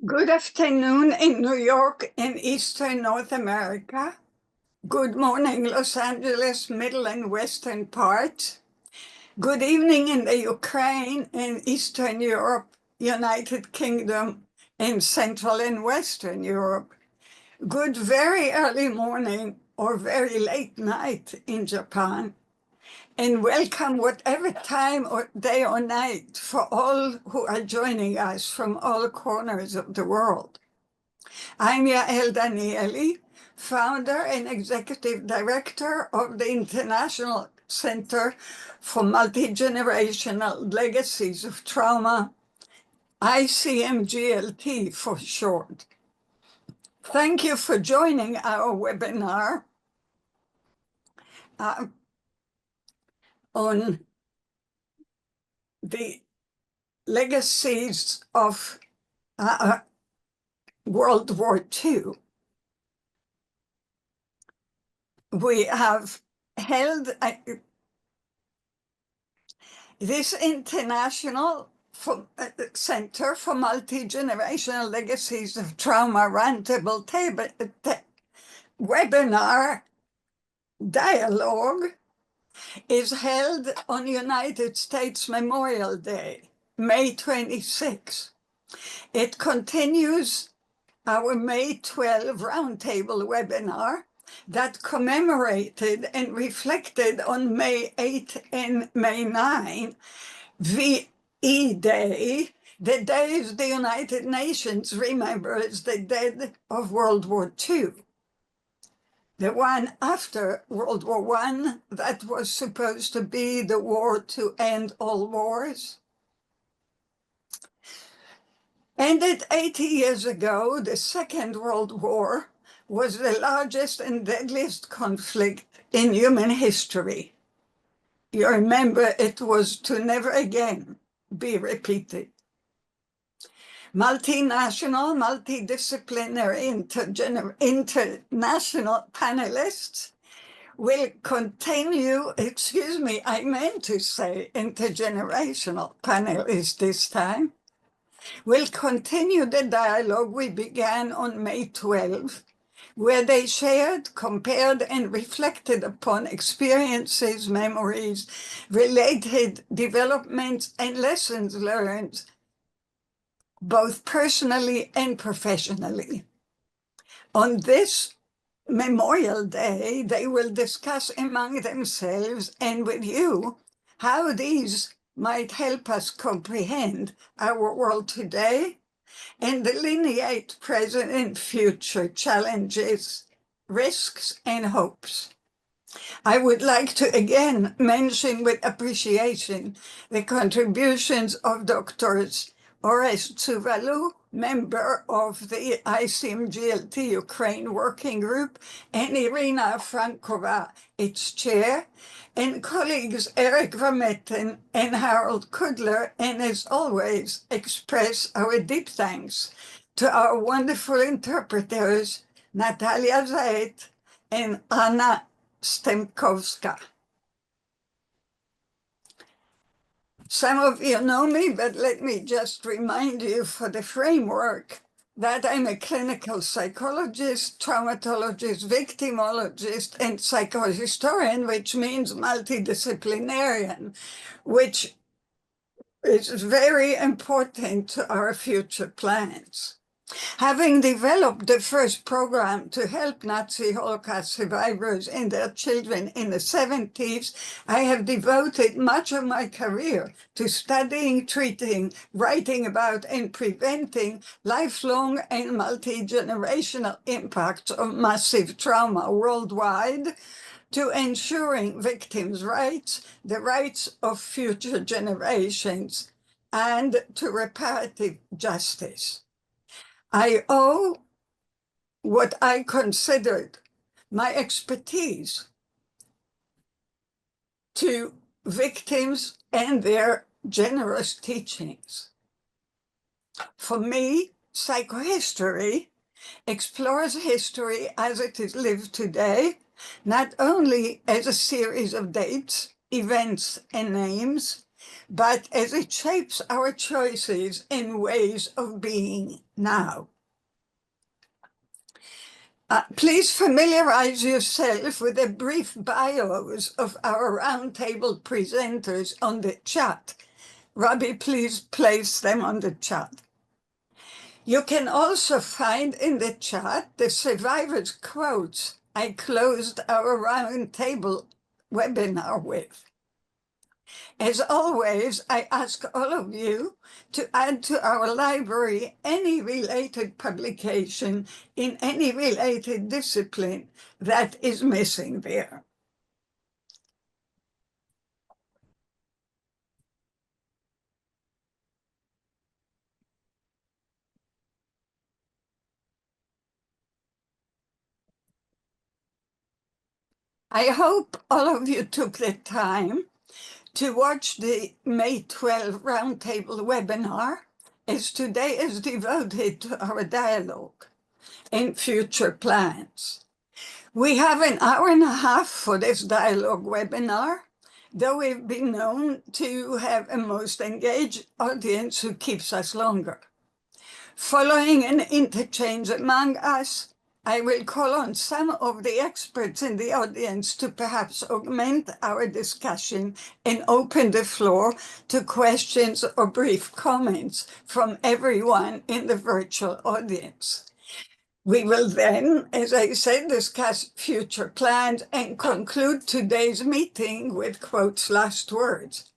Good afternoon in New York and Eastern North America. Good morning, Los Angeles, middle and western parts. Good evening in the Ukraine and Eastern Europe, United Kingdom, and Central and Western Europe. Good very early morning or very late night in Japan. And welcome whatever time or day or night for all who are joining us from all corners of the world. I'm Yael Danieli, founder and executive director of the International Center for Multigenerational Legacies of Trauma, ICMGLT for short. Thank you for joining our webinar on the legacies of World War II. We have held this International Center for Multi-Generational Legacies of Trauma Roundtable webinar dialogue is held on United States Memorial Day, May 26. It continues our May 12 Roundtable webinar that commemorated and reflected on May 8 and May 9, VE Day, the days the United Nations remembers the dead of World War II. The one after World War I, that was supposed to be the war to end all wars. Ended 80 years ago, the Second World War was the largest and deadliest conflict in human history. You remember it was to never again be repeated. Multinational, multidisciplinary, international panelists will continue, I meant to say intergenerational panelists this time, will continue the dialogue we began on May 12, where they shared, compared, and reflected upon experiences, memories, related developments, and lessons learned, both personally and professionally. On this Memorial Day, they will discuss among themselves and with you how these might help us comprehend our world today and delineate present and future challenges, risks, and hopes. I would like to again mention with appreciation the contributions of Drs. Orest Tsuvalu, member of the ICMGLT Ukraine Working Group, and Irina Frankova, its chair, and colleagues Eric Vermetten and Harold Kudler, and as always, express our deep thanks to our wonderful interpreters, Natalia Zaet and Anna Stemkovska. Some of you know me, but let me just remind you for the framework that I'm a clinical psychologist, traumatologist, victimologist, and psychohistorian, which means multidisciplinarian, which is very important to our future plans. Having developed the first program to help Nazi Holocaust survivors and their children in the 70s, I have devoted much of my career to studying, treating, writing about, and preventing lifelong and multi-generational impacts of massive trauma worldwide, to ensuring victims' rights, the rights of future generations, and to reparative justice. I owe what I considered my expertise to victims and their generous teachings. For me, psychohistory explores history as it is lived today, not only as a series of dates, events, and names, but as it shapes our choices and ways of being now. Please familiarize yourself with the brief bios of our roundtable presenters on the chat. Robbie, please place them on the chat. You can also find in the chat the survivors' quotes I closed our roundtable webinar with. As always, I ask all of you to add to our library any related publication in any related discipline that is missing there. I hope all of you took the time to watch the May 12 Roundtable webinar, as today is devoted to our dialogue and future plans. We have an hour and a half for this dialogue webinar, though we've been known to have a most engaged audience who keeps us longer. Following an interchange among us, I will call on some of the experts in the audience to perhaps augment our discussion and open the floor to questions or brief comments from everyone in the virtual audience. We will then, as I said, discuss future plans and conclude today's meeting with quotes last words.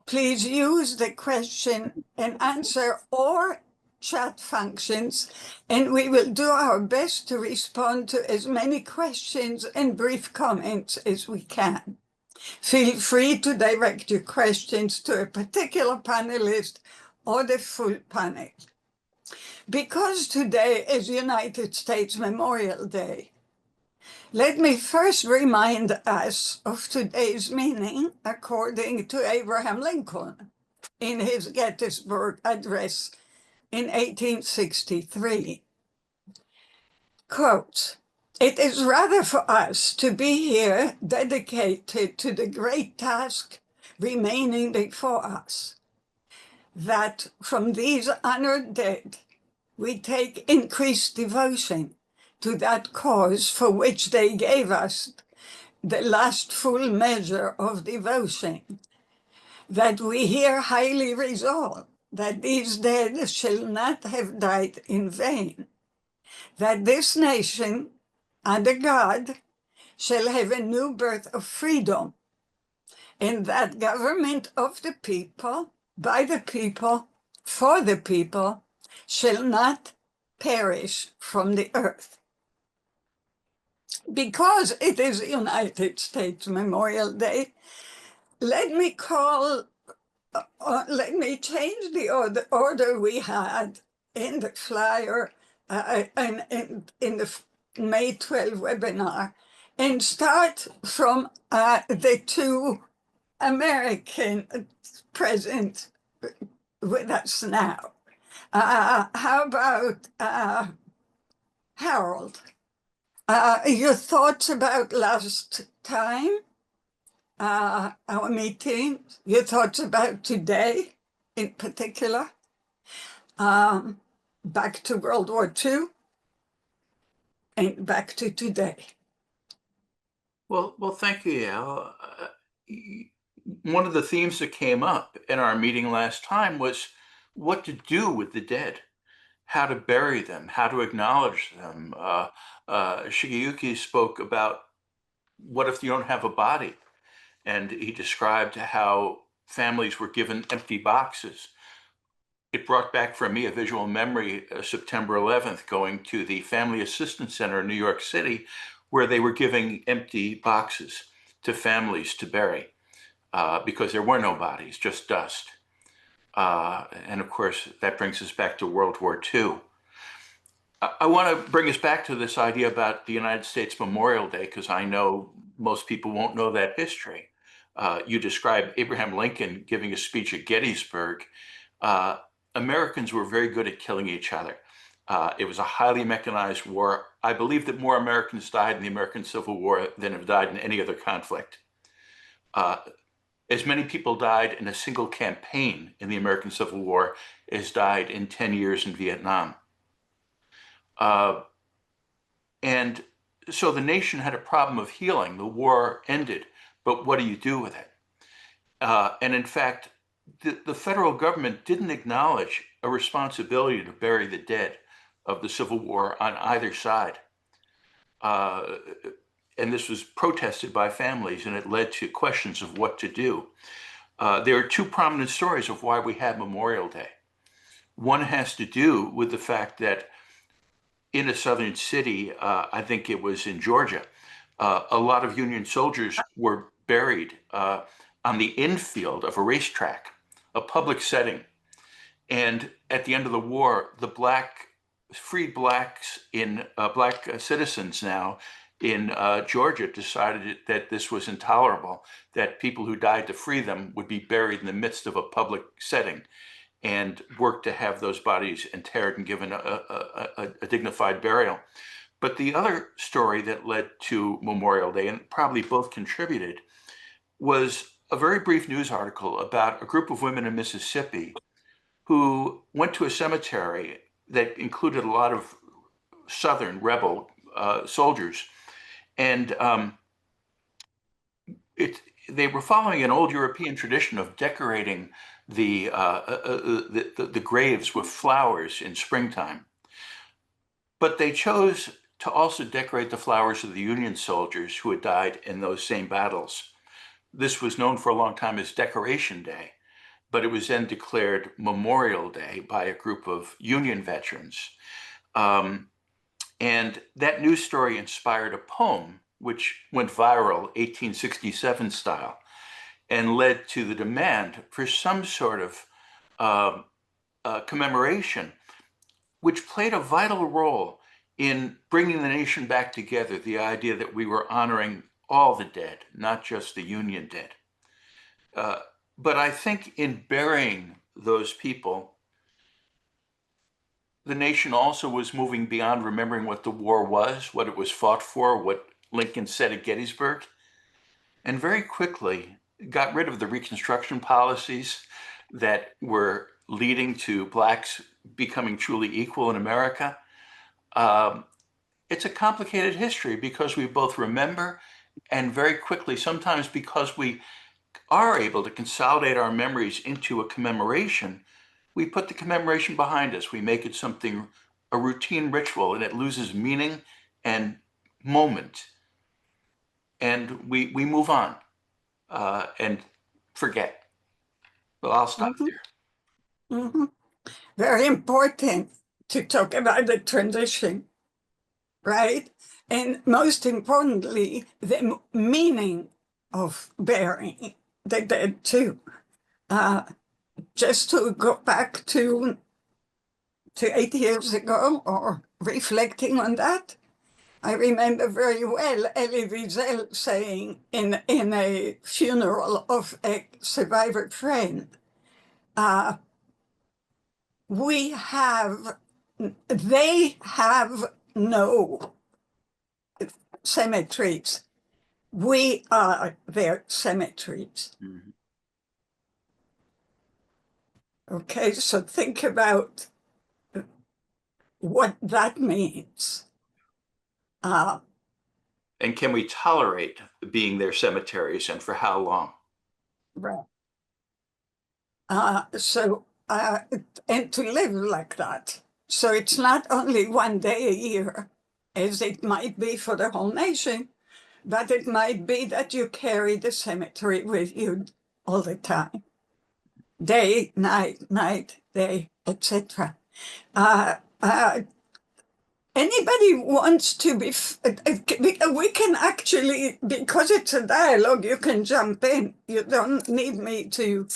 Please use the question and answer or chat functions, and we will do our best to respond to as many questions and brief comments as we can. Feel free to direct your questions to a particular panelist or the full panel. Because today is United States Memorial Day, let me first remind us of today's meaning according to Abraham Lincoln in his Gettysburg Address in 1863. Quote, "It is rather for us to be here dedicated to the great task remaining before us, that from these honored dead we take increased devotion to that cause for which they gave us the last full measure of devotion, that we here highly resolve that these dead shall not have died in vain, that this nation under God shall have a new birth of freedom, and that government of the people, by the people, for the people, shall not perish from the earth." Because it is United States Memorial Day, let me change the order we had in the flyer and in the May 12 webinar, and start from the two American present with us now. How about Harold? Your thoughts about last time, our meeting, your thoughts about today in particular, back to World War II, and back to today. Well, thank you, Yael. One of the themes that came up in our meeting last time was what to do with the dead, how to bury them, how to acknowledge them. Shigeyuki spoke about what if you don't have a body? And he described how families were given empty boxes. It brought back for me a visual memory of September 11th, going to the Family Assistance Center in New York City, where they were giving empty boxes to families to bury because there were no bodies, just dust. And of course, that brings us back to World War II. I want to bring us back to this idea about the United States Memorial Day, because I know most people won't know that history. You described Abraham Lincoln giving a speech at Gettysburg. Americans were very good at killing each other. It was a highly mechanized war. I believe that more Americans died in the American Civil War than have died in any other conflict. as many people died in a single campaign in the American Civil War as died in 10 years in Vietnam. And so the nation had a problem of healing. The war ended, but what do you do with it? And in fact, the federal government didn't acknowledge a responsibility to bury the dead of the Civil War on either side. And this was protested by families, and it led to questions of what to do. There are two prominent stories of why we have Memorial Day. One has to do with the fact that in a southern city, I think it was in Georgia, a lot of Union soldiers were buried on the infield of a racetrack, a public setting. And at the end of the war, the freed blacks in black citizens now in Georgia decided that this was intolerable, that people who died to free them would be buried in the midst of a public setting, and worked to have those bodies interred and given a dignified burial. But the other story that led to Memorial Day, and probably both contributed, was a very brief news article about a group of women in Mississippi who went to a cemetery that included a lot of Southern rebel soldiers. And they were following an old European tradition of decorating the graves with flowers in springtime. But they chose to also decorate the flowers of the Union soldiers who had died in those same battles. This was known for a long time as Decoration Day, but it was then declared Memorial Day by a group of Union veterans. And that news story inspired a poem which went viral 1867 style and led to the demand for some sort of commemoration, which played a vital role in bringing the nation back together, the idea that we were honoring all the dead, not just the Union dead. But I think in burying those people, the nation also was moving beyond remembering what the war was, what it was fought for, what Lincoln said at Gettysburg, and very quickly got rid of the Reconstruction policies that were leading to blacks becoming truly equal in America. It's a complicated history because we both remember, and very quickly, sometimes because we are able to consolidate our memories into a commemoration, we put the commemoration behind us. We make it something, a routine ritual, and it loses meaning and moment. And we move on and forget. Well, I'll stop there. Mm-hmm. Very important to talk about the transition, right? And most importantly, the meaning of burying the dead too. Just to go back to 8 years ago, or reflecting on that, I remember very well Elie Wiesel saying in a funeral of a survivor friend, they have no cemeteries. We are their cemeteries. Mm-hmm. Okay, so think about what that means. And can we tolerate being their cemeteries, and for how long? Right. And to live like that. So it's not only one day a year, as it might be for the whole nation, but it might be that you carry the cemetery with you all the time. Day, night, day, etc. Anybody wants to be, we can actually, because it's a dialogue, you can jump in. You don't need me to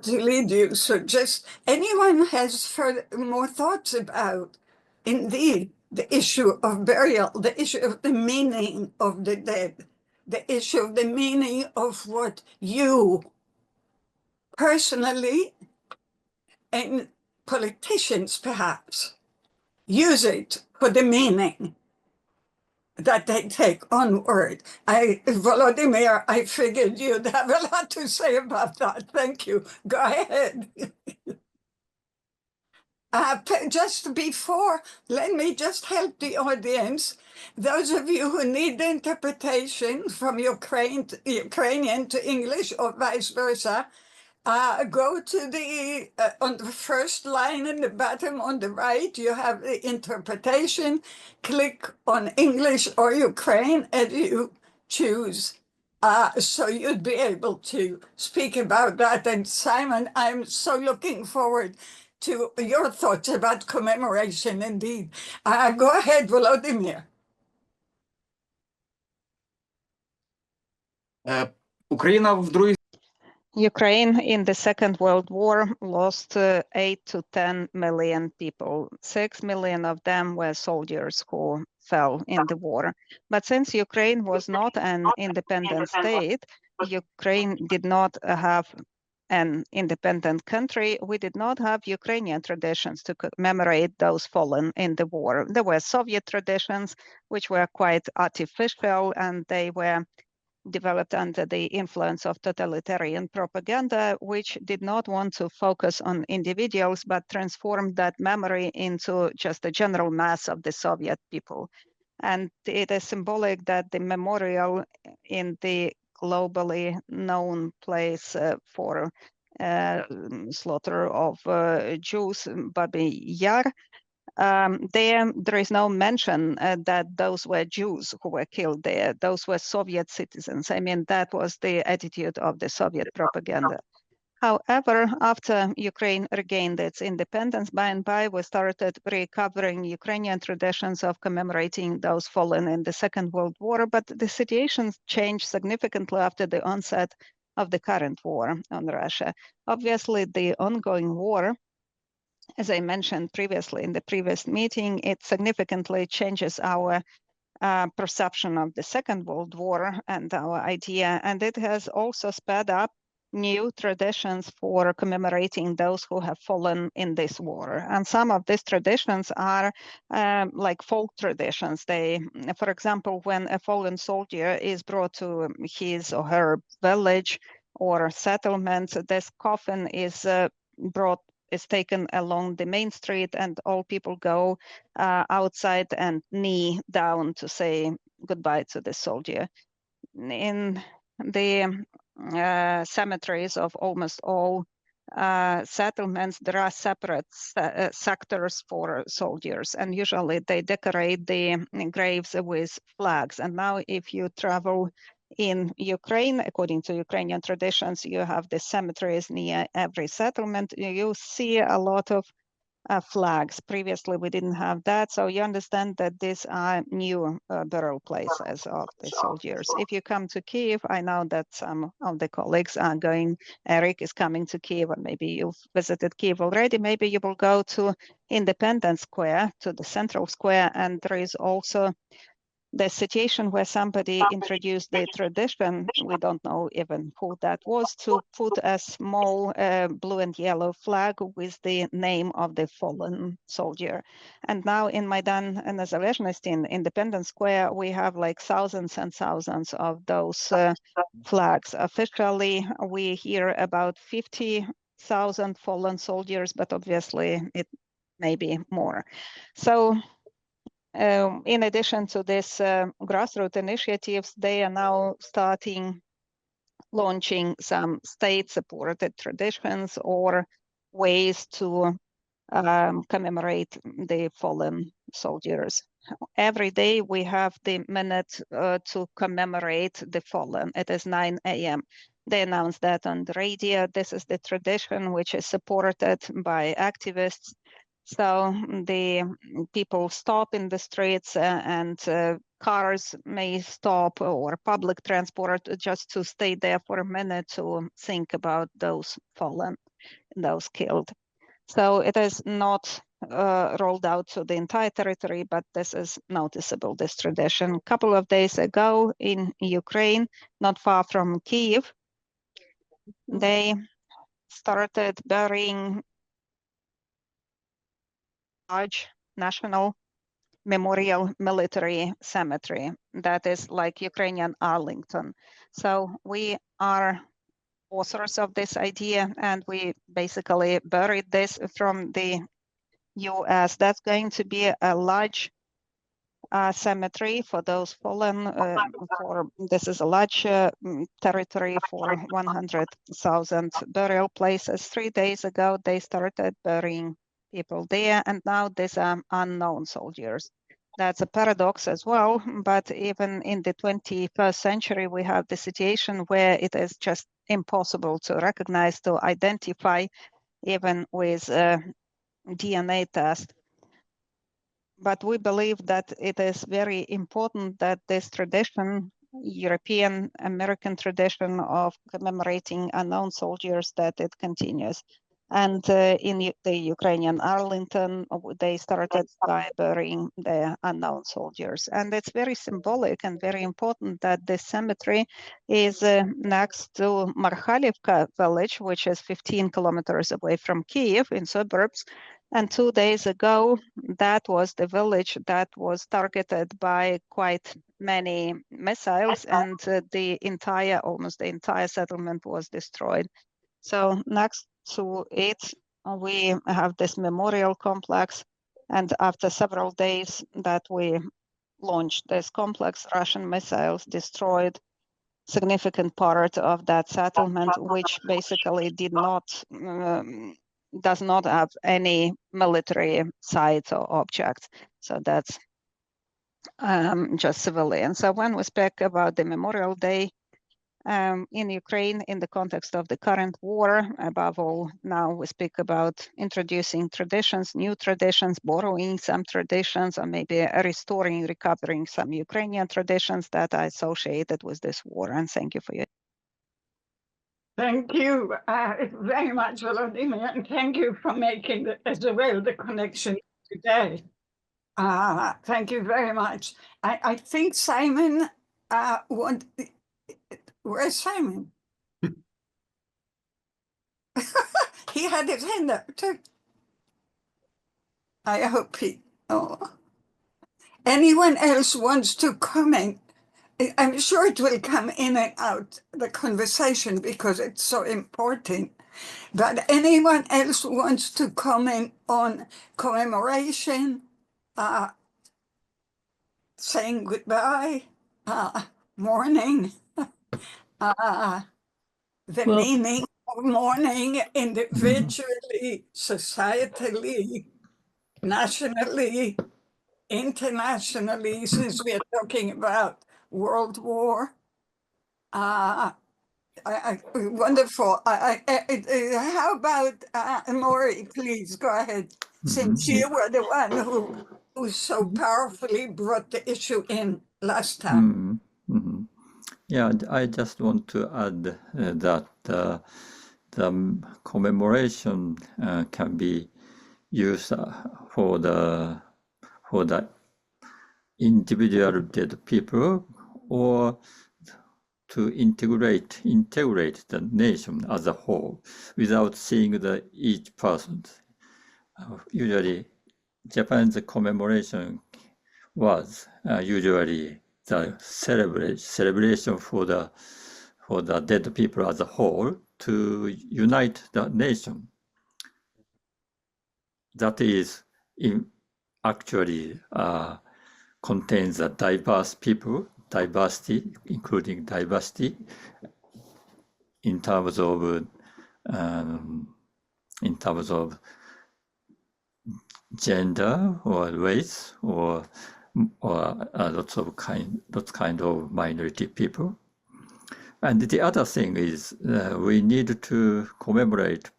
lead you. So just anyone has more thoughts about, indeed, the issue of burial, the issue of the meaning of the dead, the issue of the meaning of what you personally, and politicians perhaps, use it for the meaning that they take onward. Volodymyr, I figured you'd have a lot to say about that. Thank you. Go ahead. Just before, let me just help the audience. Those of you who need interpretation from Ukrainian to English or vice versa, go to the, on the first line in the bottom on the right, you have the interpretation. Click on English or Ukraine and you choose. So you'd be able to speak about that. And Simon, I'm so looking forward to your thoughts about commemoration indeed. Go ahead, Volodymyr. Україна в другій Ukraine in the Second World War lost 8 to 10 million people. 6 million of them were soldiers who fell in the war. But since Ukraine was not an independent state, Ukraine did not have an independent country. We did not have Ukrainian traditions to commemorate those fallen in the war. There were Soviet traditions, which were quite artificial, and they were developed under the influence of totalitarian propaganda, which did not want to focus on individuals, but transformed that memory into just a general mass of the Soviet people. And it is symbolic that the memorial in the globally known place for slaughter of Jews, Babi Yar, there is no mention that those were Jews who were killed there. Those were Soviet citizens. I mean, that was the attitude of the Soviet propaganda. However, after Ukraine regained its independence, by and by, we started recovering Ukrainian traditions of commemorating those fallen in the Second World War, but the situation changed significantly after the onset of the current war on Russia. Obviously, the ongoing war, as I mentioned previously in the previous meeting, it significantly changes our perception of the Second World War and our idea, and it has also sped up new traditions for commemorating those who have fallen in this war. And some of these traditions are like folk traditions. They, for example, when a fallen soldier is brought to his or her village or settlement, this coffin is taken along the main street, and all people go outside and knee down to say goodbye to the soldier. In the cemeteries of almost all settlements, there are separate sectors for soldiers, and usually they decorate the graves with flags. And now if you travel in Ukraine, according to Ukrainian traditions, you have the cemeteries near every settlement. You see a lot of flags. Previously, we didn't have that. So you understand that these are new burial places of the soldiers. If you come to Kiev, I know that some of the colleagues are going, Eric is coming to Kiev, or maybe you've visited Kiev already. Maybe you will go to Independence Square, to the central square, and there is also the situation where somebody introduced the tradition, we don't know even who that was, to put a small blue and yellow flag with the name of the fallen soldier. And now in Maidan Nezalezhnosti, in Independence Square, we have like thousands and thousands of those flags. Officially, we hear about 50,000 fallen soldiers, but obviously it may be more. So in addition to this grassroots initiatives, they are now launching some state-supported traditions or ways to commemorate the fallen soldiers. Every day we have the minute to commemorate the fallen. It is 9 a.m. They announced that on the radio. This is the tradition which is supported by activists. So the people stop in the streets and cars may stop, or public transport, just to stay there for a minute to think about those fallen, those killed. So it is not rolled out to the entire territory, but this is noticeable, this tradition. A couple of days ago in Ukraine, not far from Kiev, they started burying large national memorial military cemetery that is like Ukrainian Arlington. So we are authors of this idea, and we basically buried this from the US. That's going to be a large cemetery for those fallen. This is a large territory for 100,000 burial places. 3 days ago, they started burying people there, and now these are unknown soldiers. That's a paradox as well, but even in the 21st century, we have the situation where it is just impossible to recognize, to identify, even with DNA test. But we believe that it is very important that this tradition, European American tradition of commemorating unknown soldiers, that it continues. And in the Ukrainian Arlington, they started by burying the unknown soldiers. And it's very symbolic and very important that this cemetery is next to Marhalivka village, which is 15 kilometers away from Kyiv in suburbs. And 2 days ago, that was the village that was targeted by quite many missiles, and almost the entire settlement was destroyed. So next to it, we have this memorial complex. And after several days that we launched this complex, Russian missiles destroyed significant part of that settlement, which basically does not have any military sites or objects. So that's just civilian. So when we speak about the Memorial Day in Ukraine, in the context of the current war, above all, now we speak about introducing traditions, new traditions, borrowing some traditions, or maybe restoring, recovering some Ukrainian traditions that are associated with this war. And thank you for your. Thank you very much, Volodymyr, and thank you for making as well the connection today. Thank you very much. I think Simon where's Simon? He had his hand up too. I hope anyone else wants to comment? I'm sure it will come in and out the conversation because it's so important. But anyone else wants to comment on commemoration, saying goodbye, mourning, the meaning of mourning individually, societally, nationally, internationally, since we are talking about World War. Wonderful. How about Maury, please go ahead, since you were the one who so powerfully brought the issue in last time. Yeah, I just want to add that the commemoration can be used for the individual dead people, or to integrate the nation as a whole without seeing each person. Usually, Japan's commemoration was usually the celebration for the dead people as a whole to unite the nation. That is actually contains a diverse people, diversity, including diversity in terms of gender or race or lots kind of minority people. And the other thing is we need to commemorate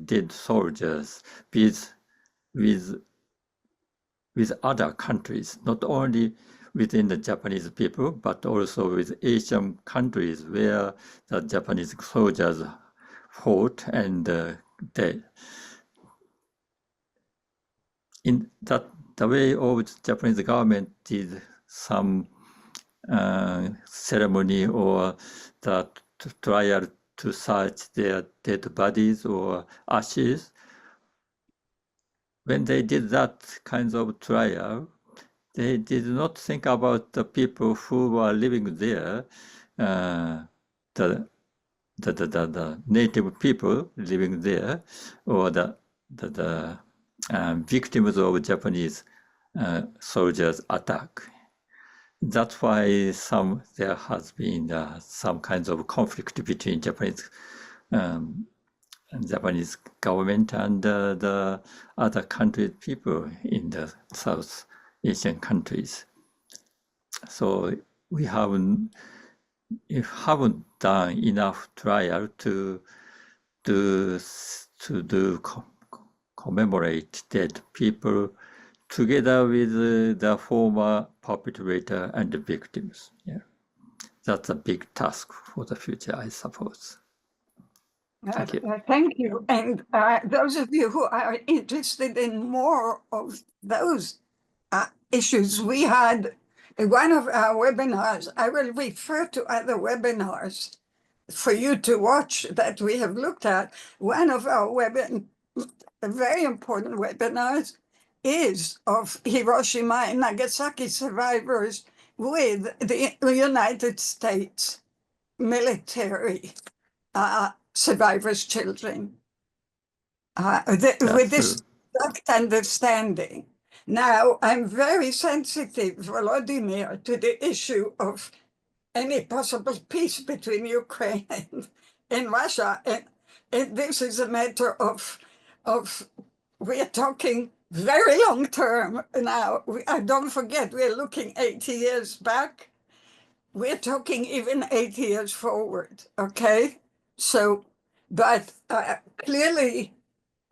dead soldiers with other countries, not only within the Japanese people, but also with Asian countries where the Japanese soldiers fought and died. In that, the way of the Japanese government did some ceremony or the trial to search their dead bodies or ashes when they did that kind of trial, they did not think about the people who were living there, the native people living there, or the victims of Japanese soldiers' attack. That's why there has been some kinds of conflict between Japanese government and the other country people in the South Asian countries. So we haven't done enough trial to commemorate dead people together with the former perpetrator and the victims. Yeah, that's a big task for the future, I suppose. Thank you. Thank you. And those of you who are interested in more of those issues, we had one of our webinars. I will refer to other webinars for you to watch that we have looked at. One of our very important webinars is of Hiroshima and Nagasaki survivors with the United States military survivors' children. With this exact understanding. Now, I'm very sensitive, Volodymyr, to the issue of any possible peace between Ukraine and Russia. And this is a matter of we're talking very long term now. Don't forget, we're looking 80 years back. We're talking even 80 years forward, okay? So, but clearly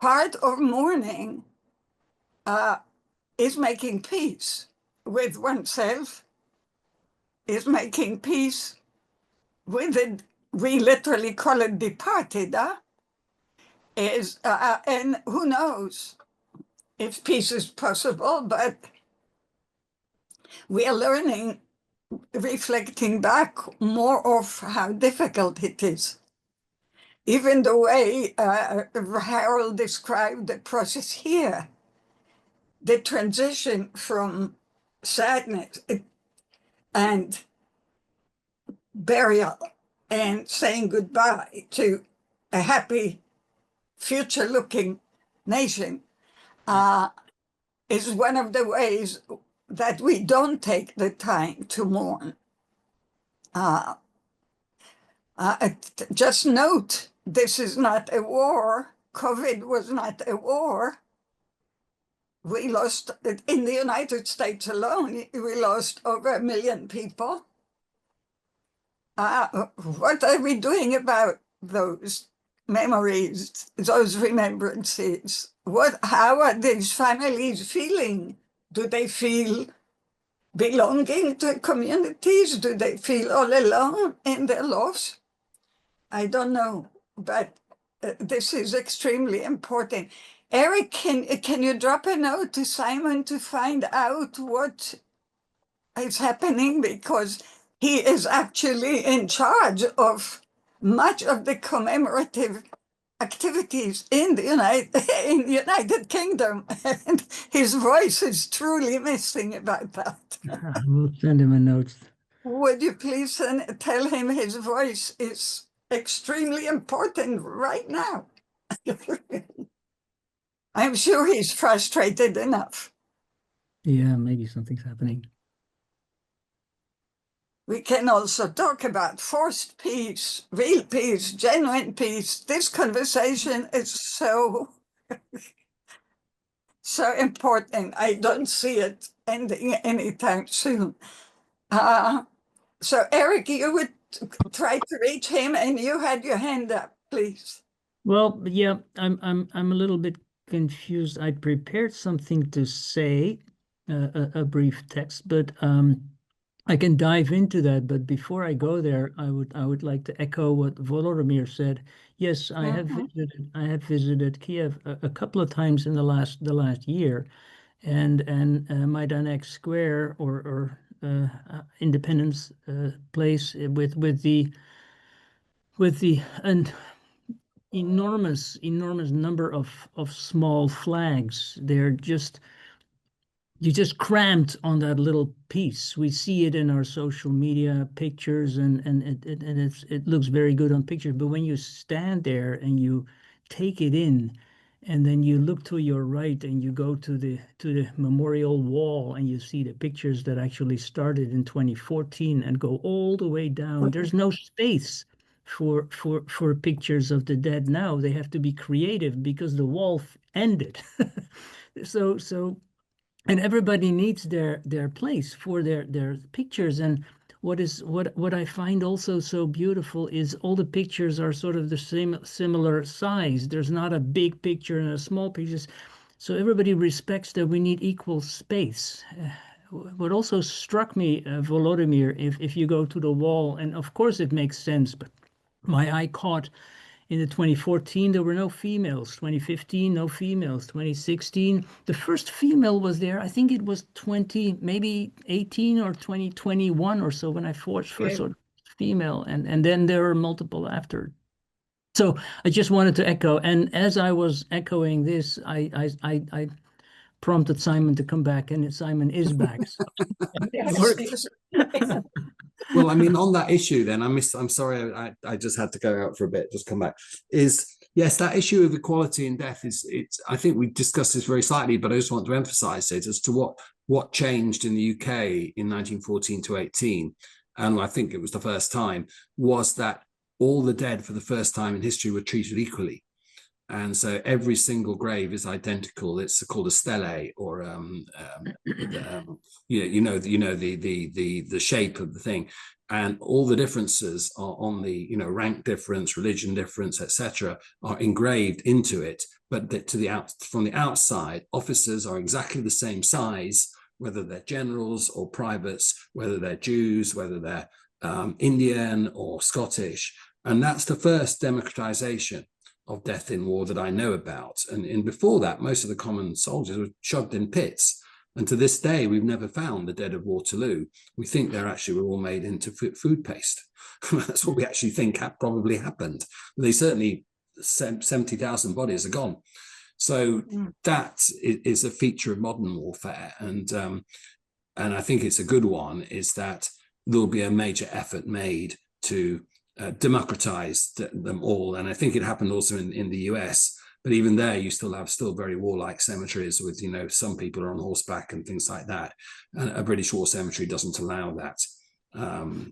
part of mourning is making peace with oneself, is making peace with it. We literally call it departed, and who knows if peace is possible, but we are learning, reflecting back more of how difficult it is. Even the way Harold described the process here, the transition from sadness and burial and saying goodbye to a happy, future-looking nation is one of the ways that we don't take the time to mourn. Just note, this is not a war. COVID was not a war. We lost, in the United States alone, we lost over 1 million people. What are we doing about those memories, those remembrances? How are these families feeling? Do they feel belonging to communities? Do they feel all alone in their loss? I don't know, but this is extremely important. Eric, can you drop a note to Simon to find out what is happening? Because he is actually in charge of much of the commemorative activities in the United Kingdom, and his voice is truly missing about that. We'll send him a note. Would you please tell him his voice is extremely important right now? I'm sure he's frustrated enough. Yeah, maybe something's happening. We can also talk about forced peace, real peace, genuine peace. This conversation is so important. I don't see it ending anytime soon. So Eric, you would try to reach him, and you had your hand up, please. Well, yeah, I'm a little bit confused. I prepared something to say, a brief text, but I can dive into that. But before I go there, I would like to echo what Volodymyr said. Yes, I have visited Kiev a couple of times in the last year, and Majdanek Square or Independence Place with the and enormous number of small flags. They're just, you just cramped on that little piece. We see it in our social media pictures, and it looks very good on pictures. But when you stand there and you take it in, and then you look to your right and you go to the memorial wall and you see the pictures that actually started in 2014 and go all the way down. There's no space for pictures of the dead now. They have to be creative because the wall ended. So and everybody needs their place for their pictures. And what I find also so beautiful is all the pictures are sort of the similar size. There's not a big picture and a small picture, so everybody respects that we need equal space. What also struck me, Volodymyr, if you go to the wall, and of course it makes sense, but my eye caught in the 2014, there were no females. 2015, no females. 2016, the first female was there. I think it was 2018 or 2021 or so when I first saw female, and then there were multiple after. So I just wanted to echo, and as I was echoing this, I prompted Simon to come back, and Simon is back. So it worked. Well, I mean, on that issue, then I'm sorry, I just had to go out for a bit, just come back. Yes, that issue of equality in death it's. I think we discussed this very slightly, but I just want to emphasize it as to what changed in the UK in 1914 to 18, and I think it was the first time, was that all the dead for the first time in history were treated equally. And so every single grave is identical. It's called a stele, or the shape of the thing, and all the differences are on the rank difference, religion difference, etc., are engraved into it. But from the outside, officers are exactly the same size, whether they're generals or privates, whether they're Jews, whether they're Indian or Scottish, and that's the first democratization of death in war that I know about. And before that, most of the common soldiers were shoved in pits. And to this day, we've never found the dead of Waterloo. We think they're actually were all made into food paste. That's what we actually think probably happened. They certainly, 70,000 bodies are gone. So that is a feature of modern warfare. And I think it's a good one, is that there'll be a major effort made to democratize them all. And I think it happened also in the US, but even there you still have very warlike cemeteries with some people are on horseback and things like that, and a British war cemetery doesn't allow that.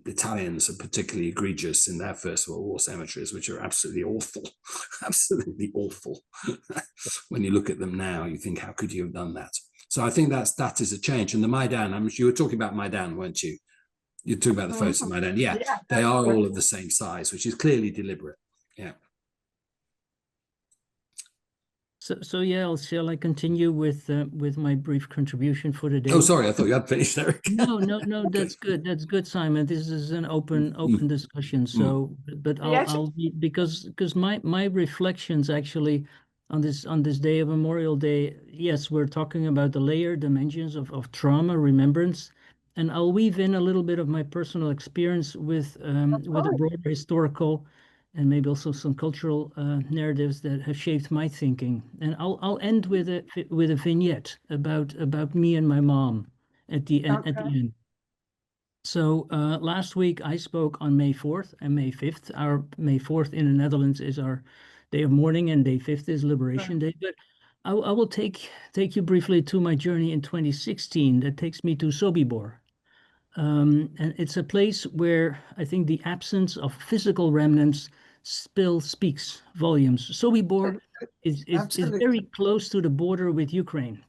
Italians are particularly egregious in their First World War cemeteries, which are absolutely awful. Absolutely awful. When you look at them now, you think, how could you have done that? So I think that is a change. And the Maidan, you were talking about Maidan, weren't you? You're talking about the photos of Maidan. Yeah, they are all of the same size, which is clearly deliberate. Yeah. So yeah, shall I continue with my brief contribution for today? Oh, sorry, I thought you had finished, Eric. No, okay. That's good, Simon. This is an open discussion. So, but I'll be, because my reflections actually on this day of Memorial Day. Yes, we're talking about the layered dimensions of trauma, remembrance. And I'll weave in a little bit of my personal experience with a broader historical and maybe also some cultural narratives that have shaped my thinking. And I'll end with a vignette about me and my mom at the end. So last week I spoke on May 4th and May 5th. Our May 4th in the Netherlands is our day of mourning, and day 5th is Liberation Day. But I will take you briefly to my journey in 2016. That takes me to Sobibor. And it's a place where I think the absence of physical remnants still speaks volumes. Sobibor is very close to the border with Ukraine.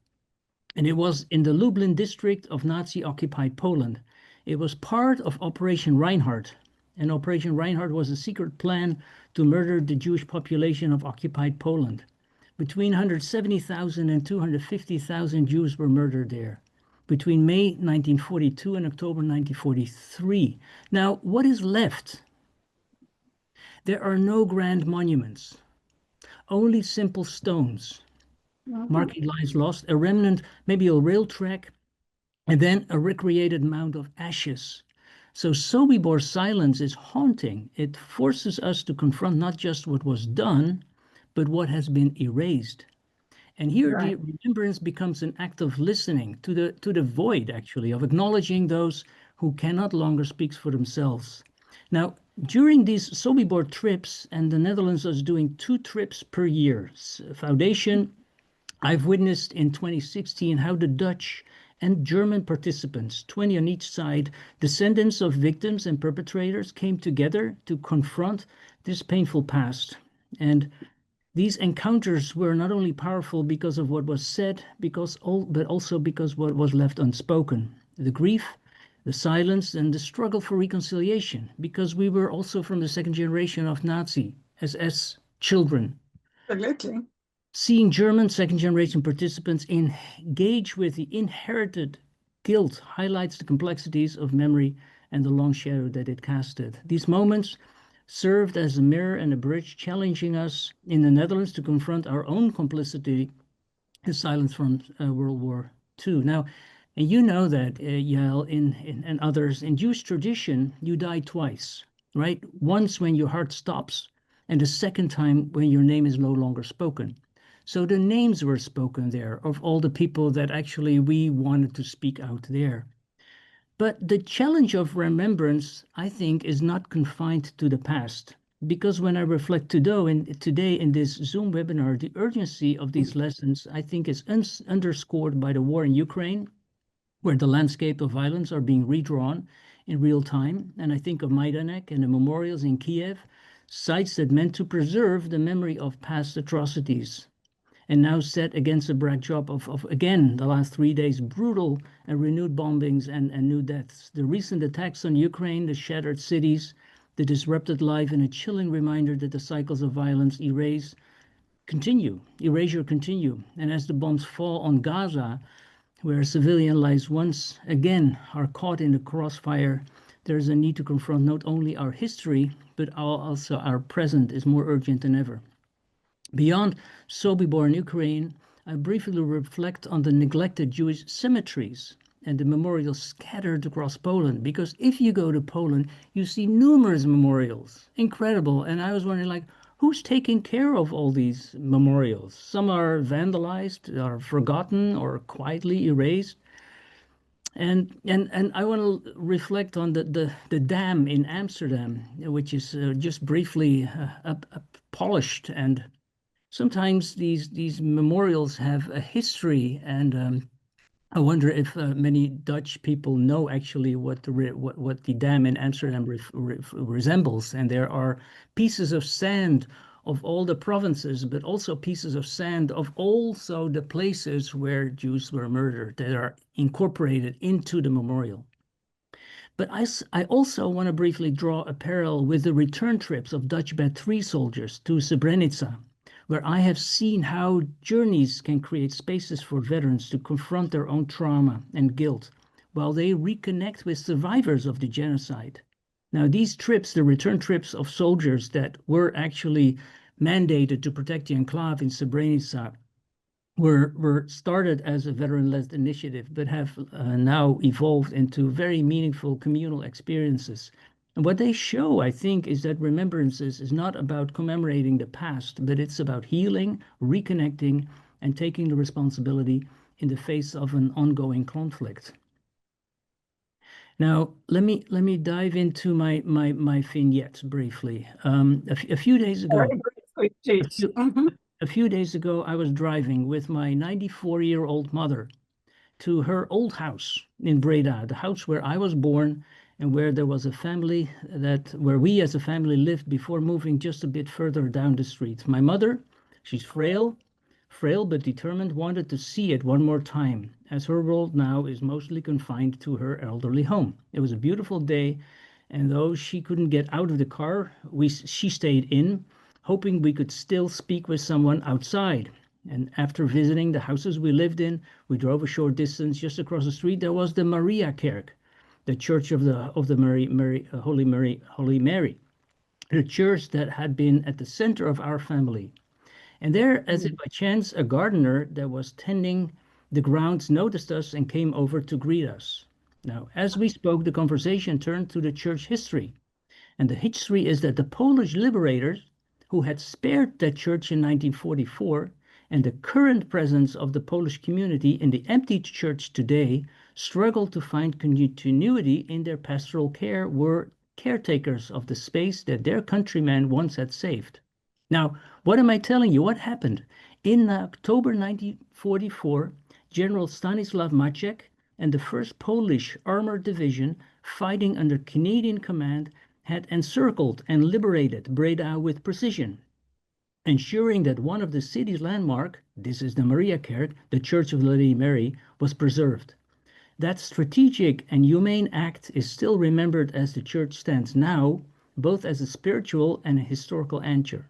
And it was in the Lublin district of Nazi-occupied Poland. It was part of Operation Reinhardt. And Operation Reinhardt was a secret plan to murder the Jewish population of occupied Poland. Between 170,000 and 250,000 Jews were murdered there between May 1942 and October 1943. Now, what is left? There are no grand monuments, only simple stones, marking lives lost, a remnant, maybe a rail track, and then a recreated mound of ashes. So Sobibor silence is haunting. It forces us to confront not just what was done, but what has been erased. And here the remembrance becomes an act of listening to the void, actually, of acknowledging those who cannot longer speak for themselves. Now, during these Sobibor trips, and the Netherlands is doing 2 trips per year, Foundation, I've witnessed in 2016 how the Dutch and German participants, 20 on each side, descendants of victims and perpetrators, came together to confront this painful past. And these encounters were not only powerful because of what was said, but also because what was left unspoken. The grief, the silence, and the struggle for reconciliation, because we were also from the second generation of Nazi SS children. Absolutely. Seeing German second generation participants engage with the inherited guilt highlights the complexities of memory and the long shadow that it casted. These moments served as a mirror and a bridge, challenging us in the Netherlands to confront our own complicity and silence from World War II. Now, and you know that, Yael, and others, in Jewish tradition, you die twice, right? Once when your heart stops, and the second time when your name is no longer spoken. So the names were spoken there of all the people that actually we wanted to speak out there. But the challenge of remembrance, I think, is not confined to the past. Because when I reflect today in this Zoom webinar, the urgency of these lessons, I think, is underscored by the war in Ukraine, where the landscape of violence are being redrawn in real time. And I think of Majdanek and the memorials in Kiev, sites that meant to preserve the memory of past atrocities, and now set against a backdrop of again, the last 3 days, brutal and renewed bombings and new deaths. The recent attacks on Ukraine, the shattered cities, the disrupted life, and a chilling reminder that the cycles of violence erasure continue. And as the bombs fall on Gaza, where civilian lives once again are caught in the crossfire, there is a need to confront not only our history, but also our present is more urgent than ever. Beyond Sobibor in Ukraine, I briefly reflect on the neglected Jewish cemeteries and the memorials scattered across Poland. Because if you go to Poland, you see numerous memorials. Incredible. And I was wondering, like, who's taking care of all these memorials? Some are vandalized, are forgotten, or quietly erased. And I want to reflect on the dam in Amsterdam, which is just briefly polished. And sometimes these memorials have a history, and I wonder if many Dutch people know actually what the dam in Amsterdam resembles. And there are pieces of sand of all the provinces, but also pieces of sand of also the places where Jews were murdered that are incorporated into the memorial. But I also want to briefly draw a parallel with the return trips of Dutch Band 3 soldiers to Srebrenica, where I have seen how journeys can create spaces for veterans to confront their own trauma and guilt while they reconnect with survivors of the genocide. Now, these trips, the return trips of soldiers that were actually mandated to protect the enclave in Srebrenica, were started as a veteran-led initiative, but have now evolved into very meaningful communal experiences. And what they show, I think, is that remembrances is not about commemorating the past, but it's about healing, reconnecting, and taking the responsibility in the face of an ongoing conflict. Now, let me dive into my vignette briefly. A few days ago, a few days ago, I was driving with my 94-year-old mother to her old house in Breda, the house where I was born and where there was a family where we as a family lived before moving just a bit further down the street. My mother, she's frail but determined, wanted to see it one more time, as her world now is mostly confined to her elderly home. It was a beautiful day, and though she couldn't get out of the car, she stayed in, hoping we could still speak with someone outside. And after visiting the houses we lived in, we drove a short distance. Just across the street, there was the Maria Kerk, the Church of the Holy Mary, the church that had been at the center of our family. And there, as if by chance, a gardener that was tending the grounds noticed us and came over to greet us. Now, as we spoke, the conversation turned to the church history. And the history is that the Polish liberators who had spared that church in 1944 and the current presence of the Polish community in the emptied church today struggled to find continuity in their pastoral care, were caretakers of the space that their countrymen once had saved. Now, what am I telling you? What happened? In October 1944, General Stanislaw Maciek and the 1st Polish Armored Division, fighting under Canadian command, had encircled and liberated Breda with precision, ensuring that one of the city's landmark, this is the Mariakerk, the Church of the Lady Mary, was preserved. That strategic and humane act is still remembered as the church stands now, both as a spiritual and a historical anchor.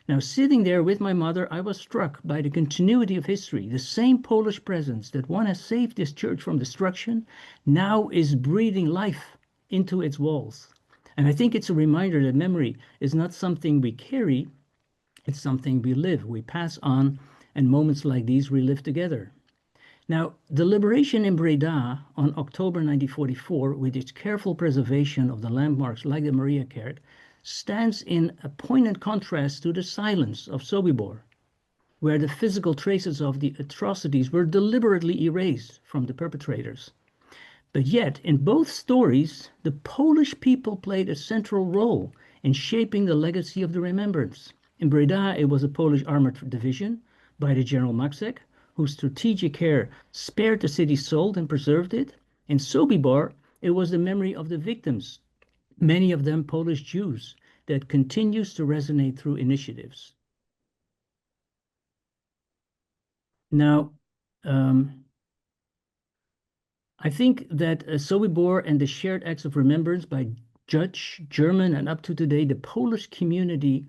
Now, sitting there with my mother, I was struck by the continuity of history. The same Polish presence that one has saved this church from destruction now is breathing life into its walls. And I think it's a reminder that memory is not something we carry, it's something we live, we pass on, and moments like these we live together. Now, the liberation in Breda on October 1944, with its careful preservation of the landmarks like the Mariakerk, stands in a poignant contrast to the silence of Sobibor, where the physical traces of the atrocities were deliberately erased from the perpetrators. But yet, in both stories, the Polish people played a central role in shaping the legacy of the remembrance. In Breda, it was a Polish armored division by the General Maciek, whose strategic care spared the city's soul and preserved it. In Sobibor, it was the memory of the victims, many of them Polish Jews, that continues to resonate through initiatives. Now, I think that Sobibor and the shared acts of remembrance by Dutch, German, and up to today, the Polish community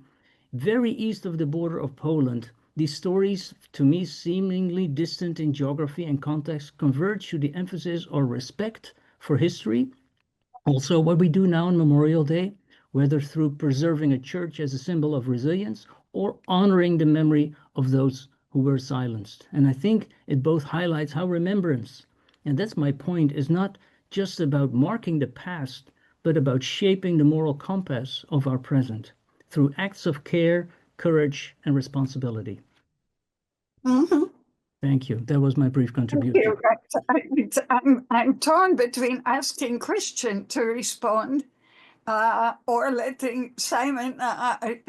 very east of the border of Poland, these stories, to me seemingly distant in geography and context, converge to the emphasis or respect for history. Also, what we do now on Memorial Day, whether through preserving a church as a symbol of resilience or honoring the memory of those who were silenced. And I think it both highlights how remembrance, and that's my point, is not just about marking the past, but about shaping the moral compass of our present through acts of care, courage, and responsibility. Thank you. That was my brief contribution. I'm torn between asking Christian to respond or letting Simon.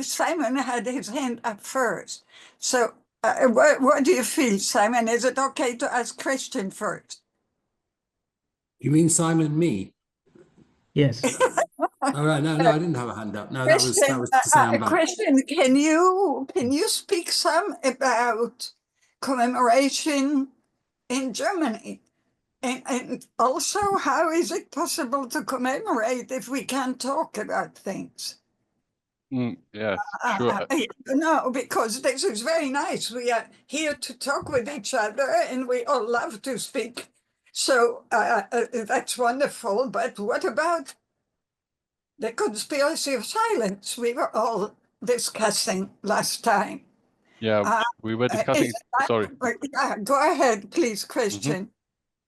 Simon had his hand up first. So what do you feel, Simon? Is it okay to ask Christian first? You mean Simon, me? Yes. All right. No, I didn't have a hand up. No, Christian, that was to say I'm back. Christian, can you speak some about commemoration in Germany? And also, how is it possible to commemorate if we can't talk about things? Yes, sure. No, because this is very nice. We are here to talk with each other and we all love to speak. So that's wonderful. But what about the conspiracy of silence we were all discussing last time? Yeah, we were discussing, sorry. Go ahead, please, Christian.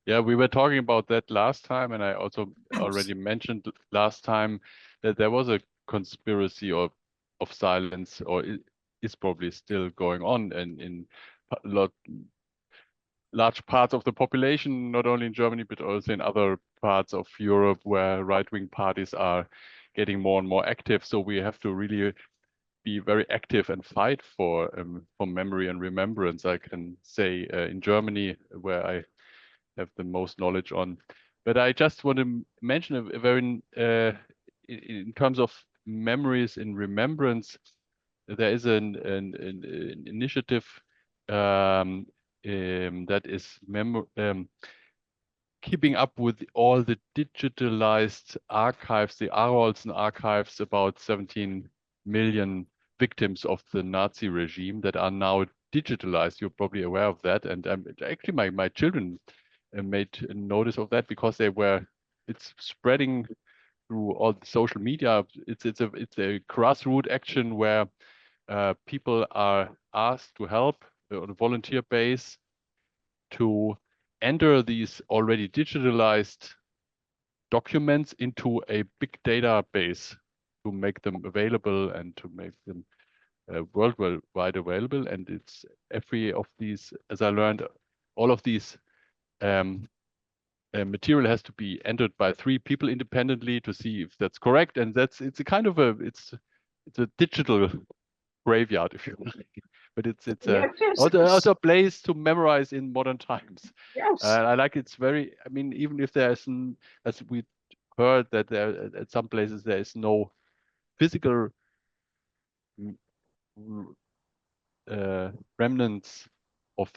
Yeah, we were talking about that last time, and I also already mentioned last time that there was a conspiracy of silence, or is probably still going on in large parts of the population, not only in Germany, but also in other parts of Europe where right-wing parties are getting more and more active. So we have to really be very active and fight for memory and remembrance. I can say in Germany, where I have the most knowledge on. But I just want to mention a very, in terms of memories and remembrance, there is an initiative that is keeping up with all the digitalized archives, the Arolsen archives, about 17 million victims of the Nazi regime that are now digitalized. You're probably aware of that. And actually my children made notice of that because it's spreading through all the social media. It's a grassroots action where people are asked to help on a volunteer base to enter these already digitalized documents into a big database to make them available and to make them worldwide available. And it's every of these, as I learned, all of these material has to be entered by 3 people independently to see if that's correct. And it's a kind of it's a digital graveyard, if you like. But it's also a place to memorize in modern times. Yes. I like it's very. I mean, even if there's as we heard that there at some places there is no physical remnants of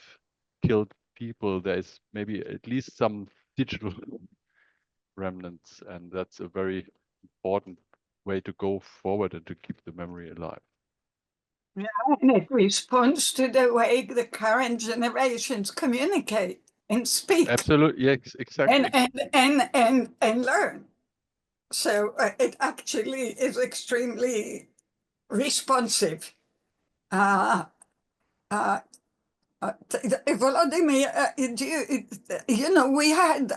killed people, there is maybe at least some digital remnants, and that's a very important way to go forward and to keep the memory alive. Yeah, and it responds to the way the current generations communicate and speak. Absolutely, yes, exactly. And learn. So it actually is extremely responsive. Volodymyr, we had,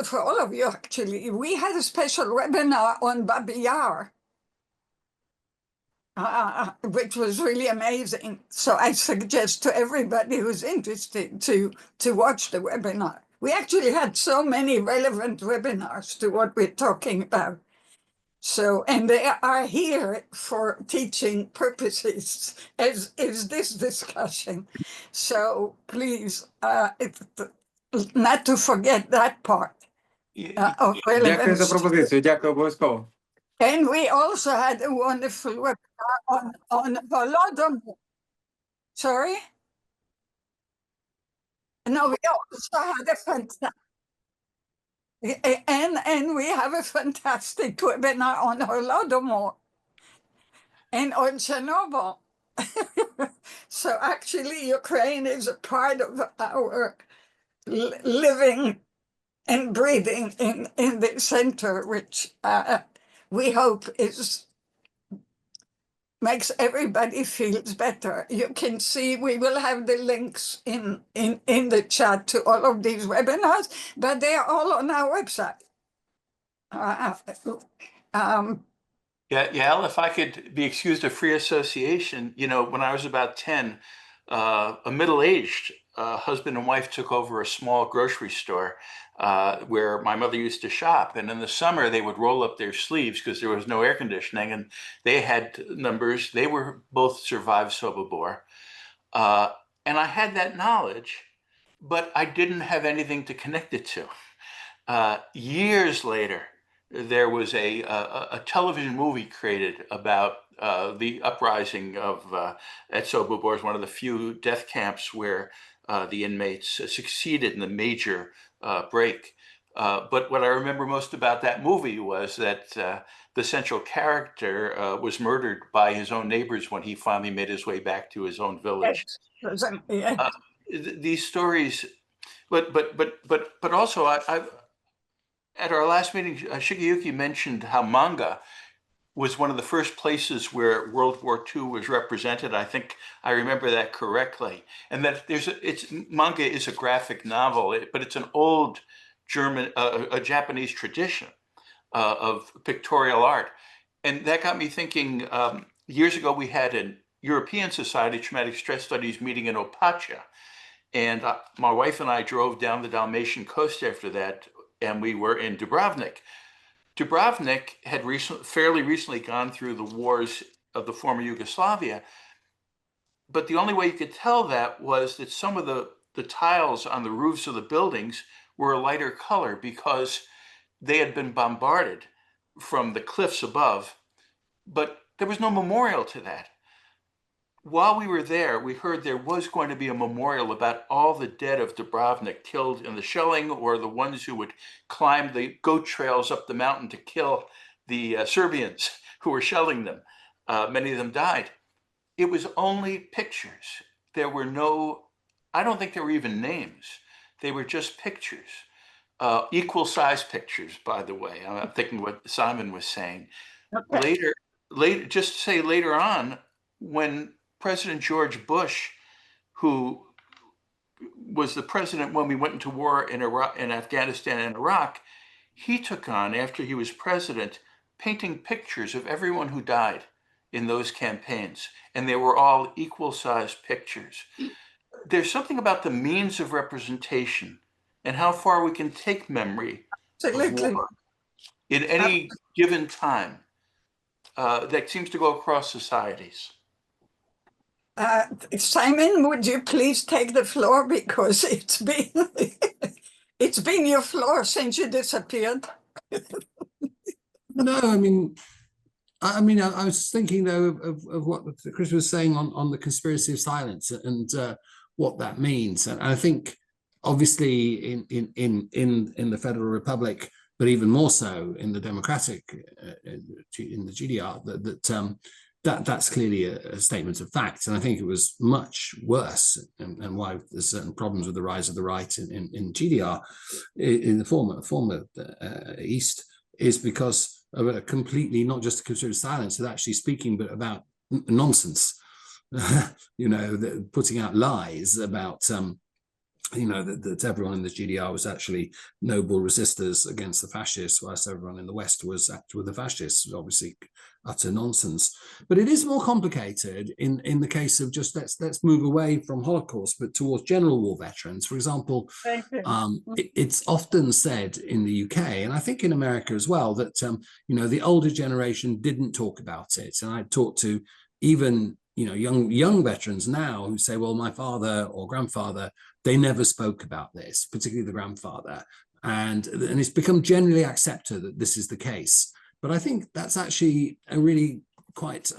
for all of you actually, we had a special webinar on Babi Yar, which was really amazing. So I suggest to everybody who's interested to watch the webinar. We actually had so many relevant webinars to what we're talking about. So, and they are here for teaching purposes, as is this discussion. So please, not to forget that part of Дякую за relevance. пропозицію, дякую обов'язково. And we also had a wonderful webinar on Holodomor. Sorry? No, we also had a fantastic, and we have a fantastic webinar on Holodomor and on Chernobyl. So actually, Ukraine is a part of our living and breathing in the center, which we hope makes everybody feels better. You can see we will have the links in the chat to all of these webinars, but they are all on our website. Yeah, Yael, if I could be excused of free association, when I was about 10, a middle-aged husband and wife took over a small grocery store where my mother used to shop. And in the summer, they would roll up their sleeves because there was no air conditioning, and they had numbers. They were both survived Sobibor. And I had that knowledge, but I didn't have anything to connect it to. Years later, there was a television movie created about the uprising of at Sobibor, one of the few death camps where the inmates succeeded in the major break. But what I remember most about that movie was that the central character was murdered by his own neighbors when he finally made his way back to his own village. These stories, but also at our last meeting, Shigeyuki mentioned how manga was one of the first places where World War II was represented. I think I remember that correctly. And that manga is a graphic novel, but it's an old a Japanese tradition of pictorial art. And that got me thinking, years ago, we had a European Society of Traumatic Stress Studies meeting in Opacha. And my wife and I drove down the Dalmatian coast after that, and we were in Dubrovnik. Dubrovnik had fairly recently gone through the wars of the former Yugoslavia, but the only way you could tell that was that some of the tiles on the roofs of the buildings were a lighter color because they had been bombarded from the cliffs above, but there was no memorial to that. While we were there, we heard there was going to be a memorial about all the dead of Dubrovnik killed in the shelling, or the ones who would climb the goat trails up the mountain to kill the Serbians who were shelling them. Many of them died. It was only pictures. There were I don't think there were even names. They were just pictures. Equal size pictures, by the way. I'm thinking what Simon was saying. Okay. Just to say later on, when President George Bush, who was the president when we went into war in Iraq, in Afghanistan and Iraq. He took on, after he was president, painting pictures of everyone who died in those campaigns, and they were all equal-sized pictures. There's something about the means of representation and how far we can take memory of Absolutely. war in any given time that seems to go across societies. Simon, would you please take the floor, because it's been it's been your floor since you disappeared. No, I mean, I was thinking though of what Chris was saying on the conspiracy of silence and what that means, and I think obviously in the Federal Republic, but even more so in the democratic in the GDR, that's clearly a statement of fact, and I think it was much worse, and why there's certain problems with the rise of the right in GDR, in the former East, is because of a completely, not just a conspiracy of silence, but actually speaking but about nonsense, putting out lies about that everyone in the GDR was actually noble resistors against the fascists, whilst everyone in the West was with the fascists. Obviously, utter nonsense. But it is more complicated in the case of just let's move away from Holocaust, but towards general war veterans. For example, it's often said in the UK, and I think in America as well, that the older generation didn't talk about it. And I talked to even young veterans now who say, well, my father or grandfather, they never spoke about this, particularly the grandfather. And it's become generally accepted that this is the case. But I think that's actually a really quite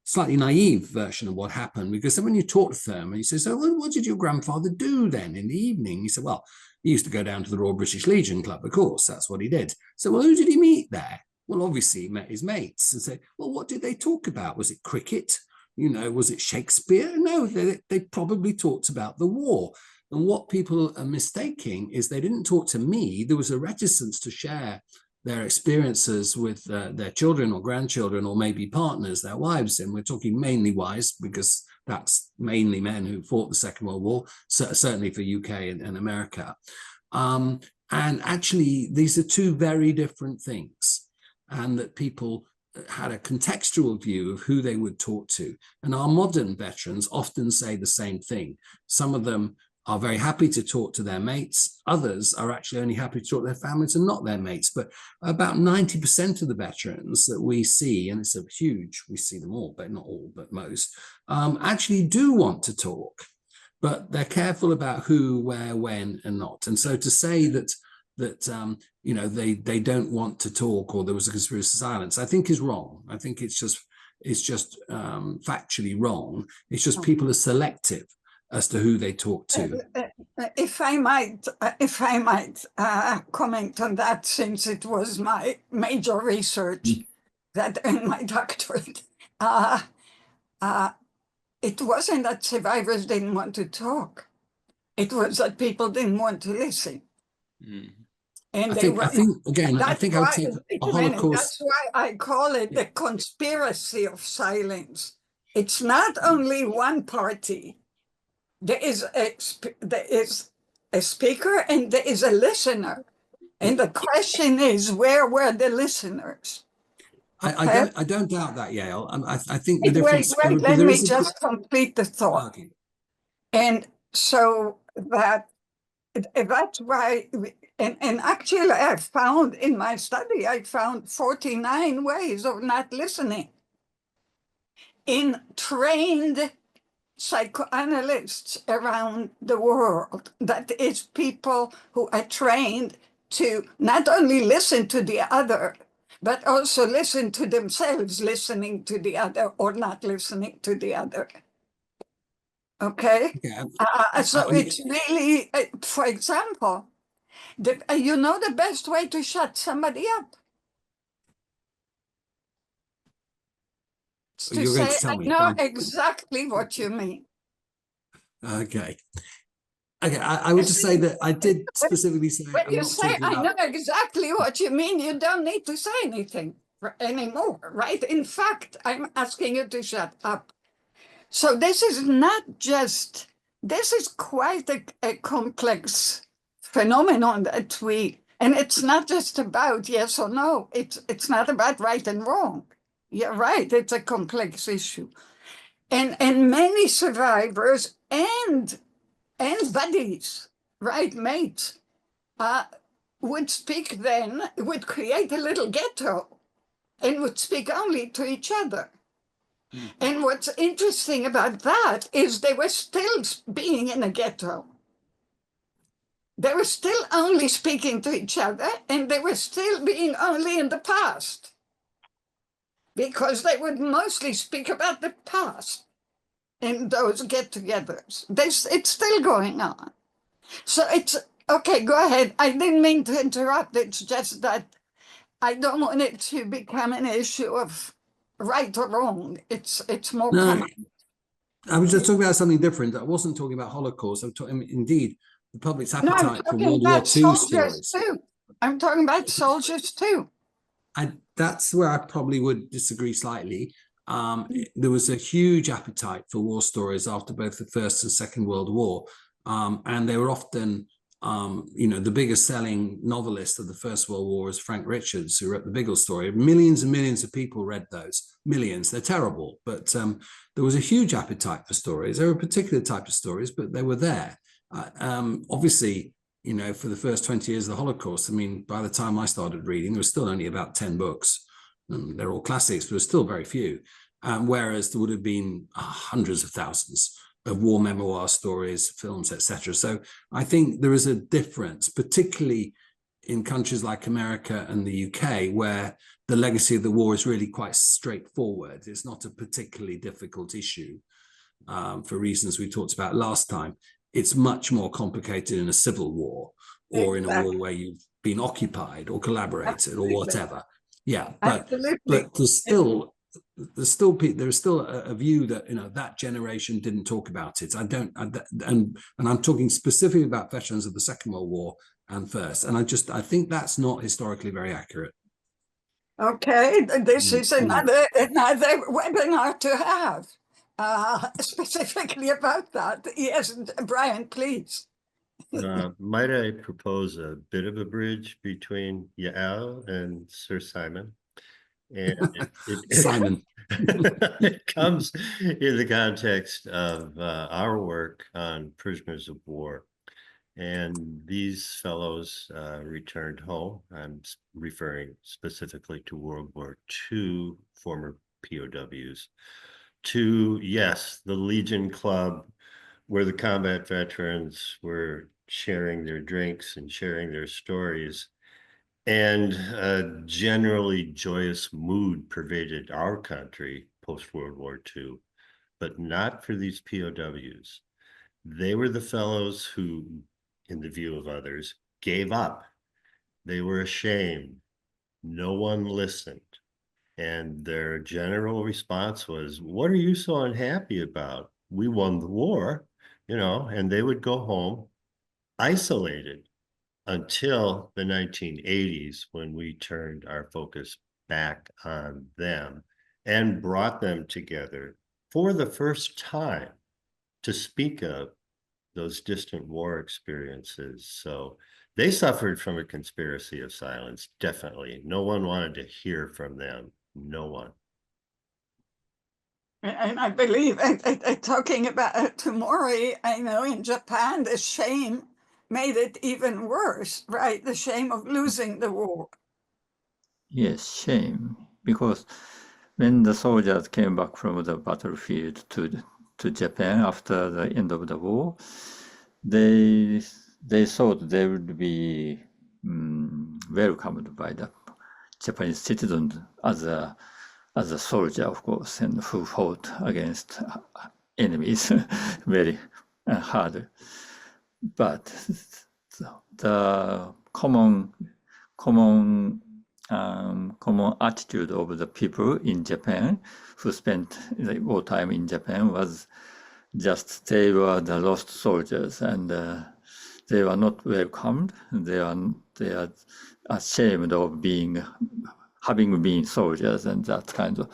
slightly naive version of what happened, because then when you talk to them and you say, so what did your grandfather do then in the evening? He said, well, he used to go down to the Royal British Legion Club, of course, that's what he did. So, well, who did he meet there? Well, obviously he met his mates, and say, well, what did they talk about? Was it cricket? Was it Shakespeare? No, they probably talked about the war. And what people are mistaking is they didn't talk to me. There was a reticence to share their experiences with their children or grandchildren, or maybe partners, their wives. And we're talking mainly wives, because that's mainly men who fought the Second World War, certainly for UK and America. And actually, these are two very different things, and that people had a contextual view of who they would talk to. And our modern veterans often say the same thing. Some of them are very happy to talk to their mates. Others are actually only happy to talk to their families and not their mates. But about 90% of the veterans that we see, and it's a huge, we see them all, but not all, but most, actually do want to talk, but they're careful about who, where, when, and not. And so to say that they don't want to talk, or there was a conspiracy of silence, I think is wrong. I think it's just factually wrong. It's just people are selective as to who they talk to. If I might comment on that, since it was my major research that in my doctorate, it wasn't that survivors didn't want to talk. It was that people didn't want to listen. And I think I would take a Holocaust. That's why I call it the conspiracy of silence. It's not only one party. There is a speaker and there is a listener. And the question is, where were the listeners? I don't doubt that, Yale. I think the difference. Wait, let me just complete the thought. Okay. And so that's why, and actually I found in my study, I found 49 ways of not listening in trained psychoanalysts around the world. That is, people who are trained to not only listen to the other, but also listen to themselves, listening to the other or not listening to the other. Okay? So it's really, for example, the best way to shut somebody up? To say, I know exactly what you mean. Okay. I would just say that I did specifically say, when you say, I know exactly what you mean, you don't need to say anything anymore, right? In fact, I'm asking you to shut up. So this is not just this is quite a complex phenomenon that and it's not just about yes or no. It's not about right and wrong. You're right, it's a complex issue. And many survivors and buddies, right, mates, would speak then, would create a little ghetto and would speak only to each other. And what's interesting about that is they were still being in a ghetto. They were still only speaking to each other, and they were still being only in the past, because they would mostly speak about the past in those get-togethers. It's still going on. So it's, okay, go ahead. I didn't mean to interrupt. It's just that I don't want it to become an issue of right or wrong. It's more common. I was just talking about something different. I wasn't talking about Holocaust. I'm talking, indeed, the public's appetite for World War II stories. Too. I'm talking about soldiers too. That's where I probably would disagree slightly. There was a huge appetite for war stories after both the First and Second World War. And they were often, the biggest selling novelist of the First World War was Frank Richards, who wrote The Beagle Story. Millions and millions of people read those. Millions. They're terrible, but there was a huge appetite for stories. There were a particular type of stories, but they were there. Obviously, for the first 20 years of the Holocaust, I mean, by the time I started reading, there was still only about 10 books. They're all classics, but there's still very few. Whereas there would have been hundreds of thousands of war memoir stories, films, etc. So I think there is a difference, particularly in countries like America and the UK, where the legacy of the war is really quite straightforward. It's not a particularly difficult issue for reasons we talked about last time. It's much more complicated in a civil war or in a war where you've been occupied or collaborated or whatever. Yeah, but there's still a view that that generation didn't talk about it. And I'm talking specifically about veterans of the Second World War and First, and I think that's not historically very accurate. Okay, this is another webinar to have specifically about that. Yes, Brian, please. Might I propose a bit of a bridge between Yael and Sir Simon? And Simon. It comes in the context of our work on prisoners of war. And these fellows returned home. I'm referring specifically to World War II former POWs, to, yes, the Legion Club, where the combat veterans were sharing their drinks and sharing their stories. And a generally joyous mood pervaded our country post-World War II, but not for these POWs. They were the fellows who, in the view of others, gave up. They were ashamed. No one listened. And their general response was, "What are you so unhappy about? We won the war," and they would go home isolated until the 1980s, when we turned our focus back on them and brought them together for the first time to speak of those distant war experiences. So they suffered from a conspiracy of silence, definitely. No one wanted to hear from them. No one. And I believe, talking about Tomori, I know in Japan, the shame made it even worse, right? The shame of losing the war. Yes, shame. Because when the soldiers came back from the battlefield to Japan after the end of the war, they thought they would be welcomed by the Japanese citizens as a soldier, of course, and who fought against enemies very hard. But the common attitude of the people in Japan who spent the wartime in Japan was just they were the lost soldiers, and they were not welcomed. They are ashamed of having been soldiers, and that kind of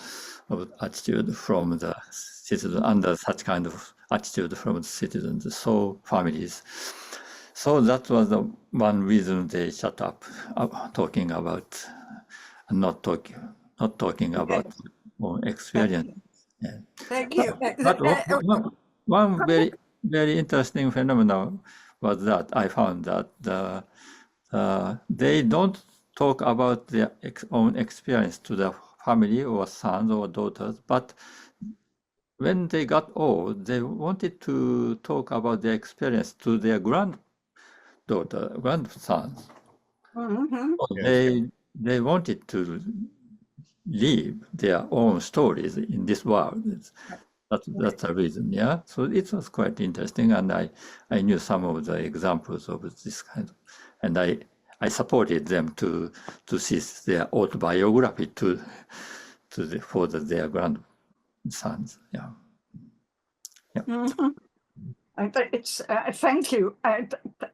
attitude from the citizens under such kind of attitude from citizens, so families. So that was the one reason they shut up, talking about, not talking about own experience. Yeah. Thank you. But one very, very interesting phenomenon was that I found that they don't talk about their own experience to their family or sons or daughters, but when they got old, they wanted to talk about their experience to their grandsons. Mhm. So they wanted to live their own stories in this world. That's the reason, yeah. So it was quite interesting, and I knew some of the examples of this kind of, and I supported them to see their autobiography for their grandsons, yeah. Mhm. It's thank you.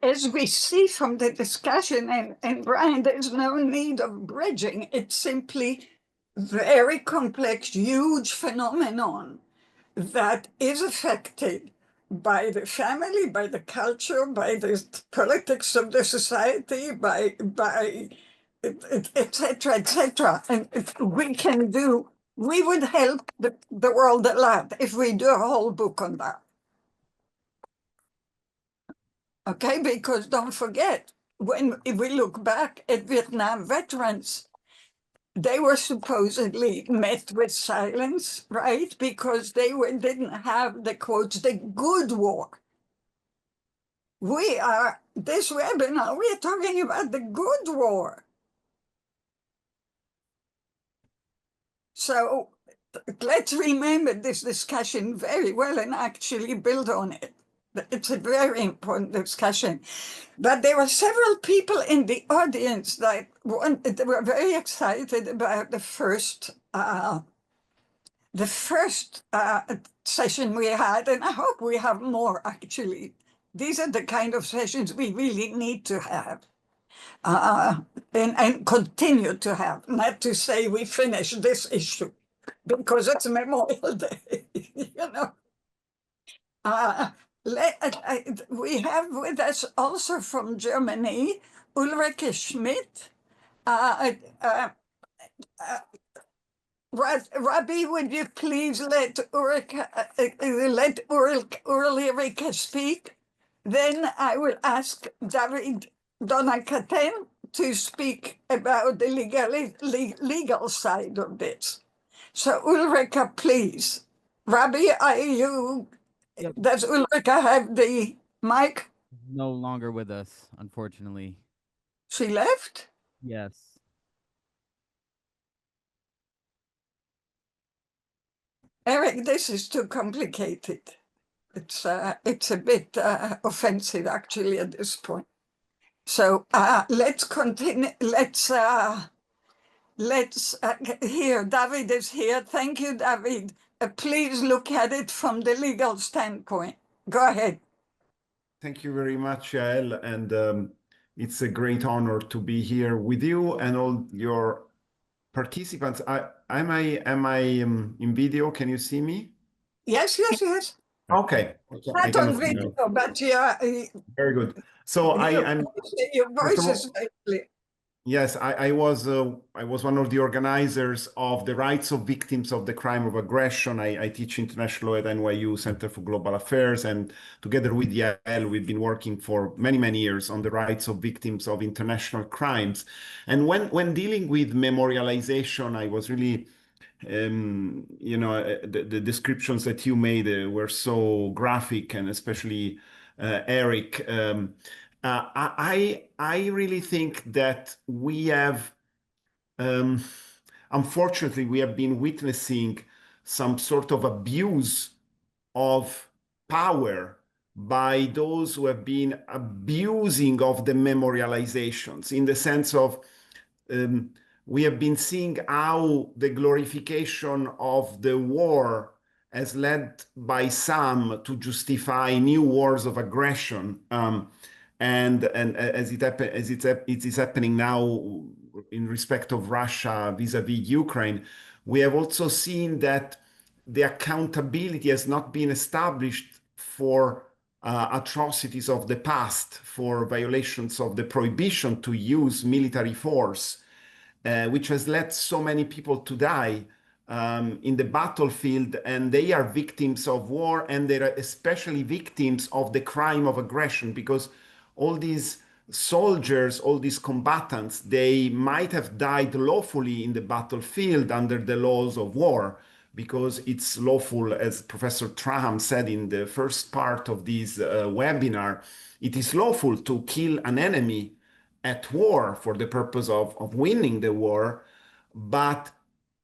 As we see from the discussion, and Brian, there's no need of bridging. It's simply very complex, huge phenomenon that is affected by the family, by the culture, by the politics of the society, by etc., etc. And if we would help the world a lot if we do a whole book on that. Okay, because don't forget, if we look back at Vietnam veterans, they were supposedly met with silence, right? Because they didn't have the quotes, the good war. This webinar, we are talking about the good war. So let's remember this discussion very well and actually build on it. It's a very important discussion. But there were several people in the audience that were very excited about the first session we had, and I hope we have more actually. These are the kind of sessions we really need to have and continue to have, not to say we finish this issue because it's Memorial Day, you know. We have with us also from Germany, Ulrike Schmidt. Rabbi, would you please let Ulrike speak? Then I will ask David Donakaten to speak about the legal side of this. So Ulrike, please. Rabbi, Yep. does Ulrike have the mic? No longer with us, unfortunately. She left? Yes. Eric, this is too complicated. It's a bit offensive actually at this point. So let's continue. Let's here. David is here. Thank you, David. Please look at it from the legal standpoint. Go ahead. Thank you very much, Yael, and it's a great honor to be here with you and all your participants. Am I in video? Can you see me? Yes. Okay. Not on video, but yeah. Very good. So I'm. Your voice is very clear. Yes, I was one of the organizers of the rights of victims of the crime of aggression. I teach international law at NYU Center for Global Affairs, and together with Yael, we've been working for many years on the rights of victims of international crimes. And when dealing with memorialization, I was really, the descriptions that you made were so graphic, and especially Eric. I really think that we have, unfortunately, we have been witnessing some sort of abuse of power by those who have been abusing of the memorializations, in the sense of we have been seeing how the glorification of the war has led by some to justify new wars of aggression. And as it is happening now in respect of Russia vis-a-vis Ukraine, we have also seen that the accountability has not been established for atrocities of the past, for violations of the prohibition to use military force, which has led so many people to die in the battlefield, and they are victims of war, and they are especially victims of the crime of aggression, because all these soldiers, all these combatants, they might have died lawfully in the battlefield under the laws of war, because it's lawful, as Professor Traham said in the first part of this webinar, it is lawful to kill an enemy at war for the purpose of winning the war. But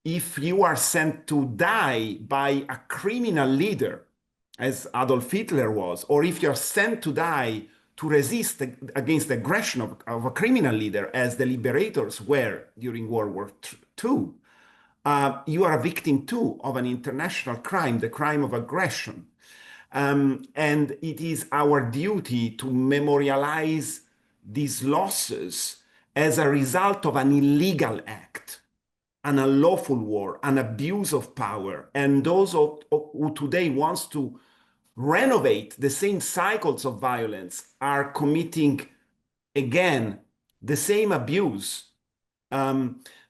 if you are sent to die by a criminal leader, as Adolf Hitler was, or if you're sent to die to resist against the aggression of a criminal leader, as the liberators were during World War II, you are a victim too of an international crime, the crime of aggression. And it is our duty to memorialize these losses as a result of an illegal act, an unlawful war, an abuse of power. And those who today wants to renovate the same cycles of violence are committing again the same abuse.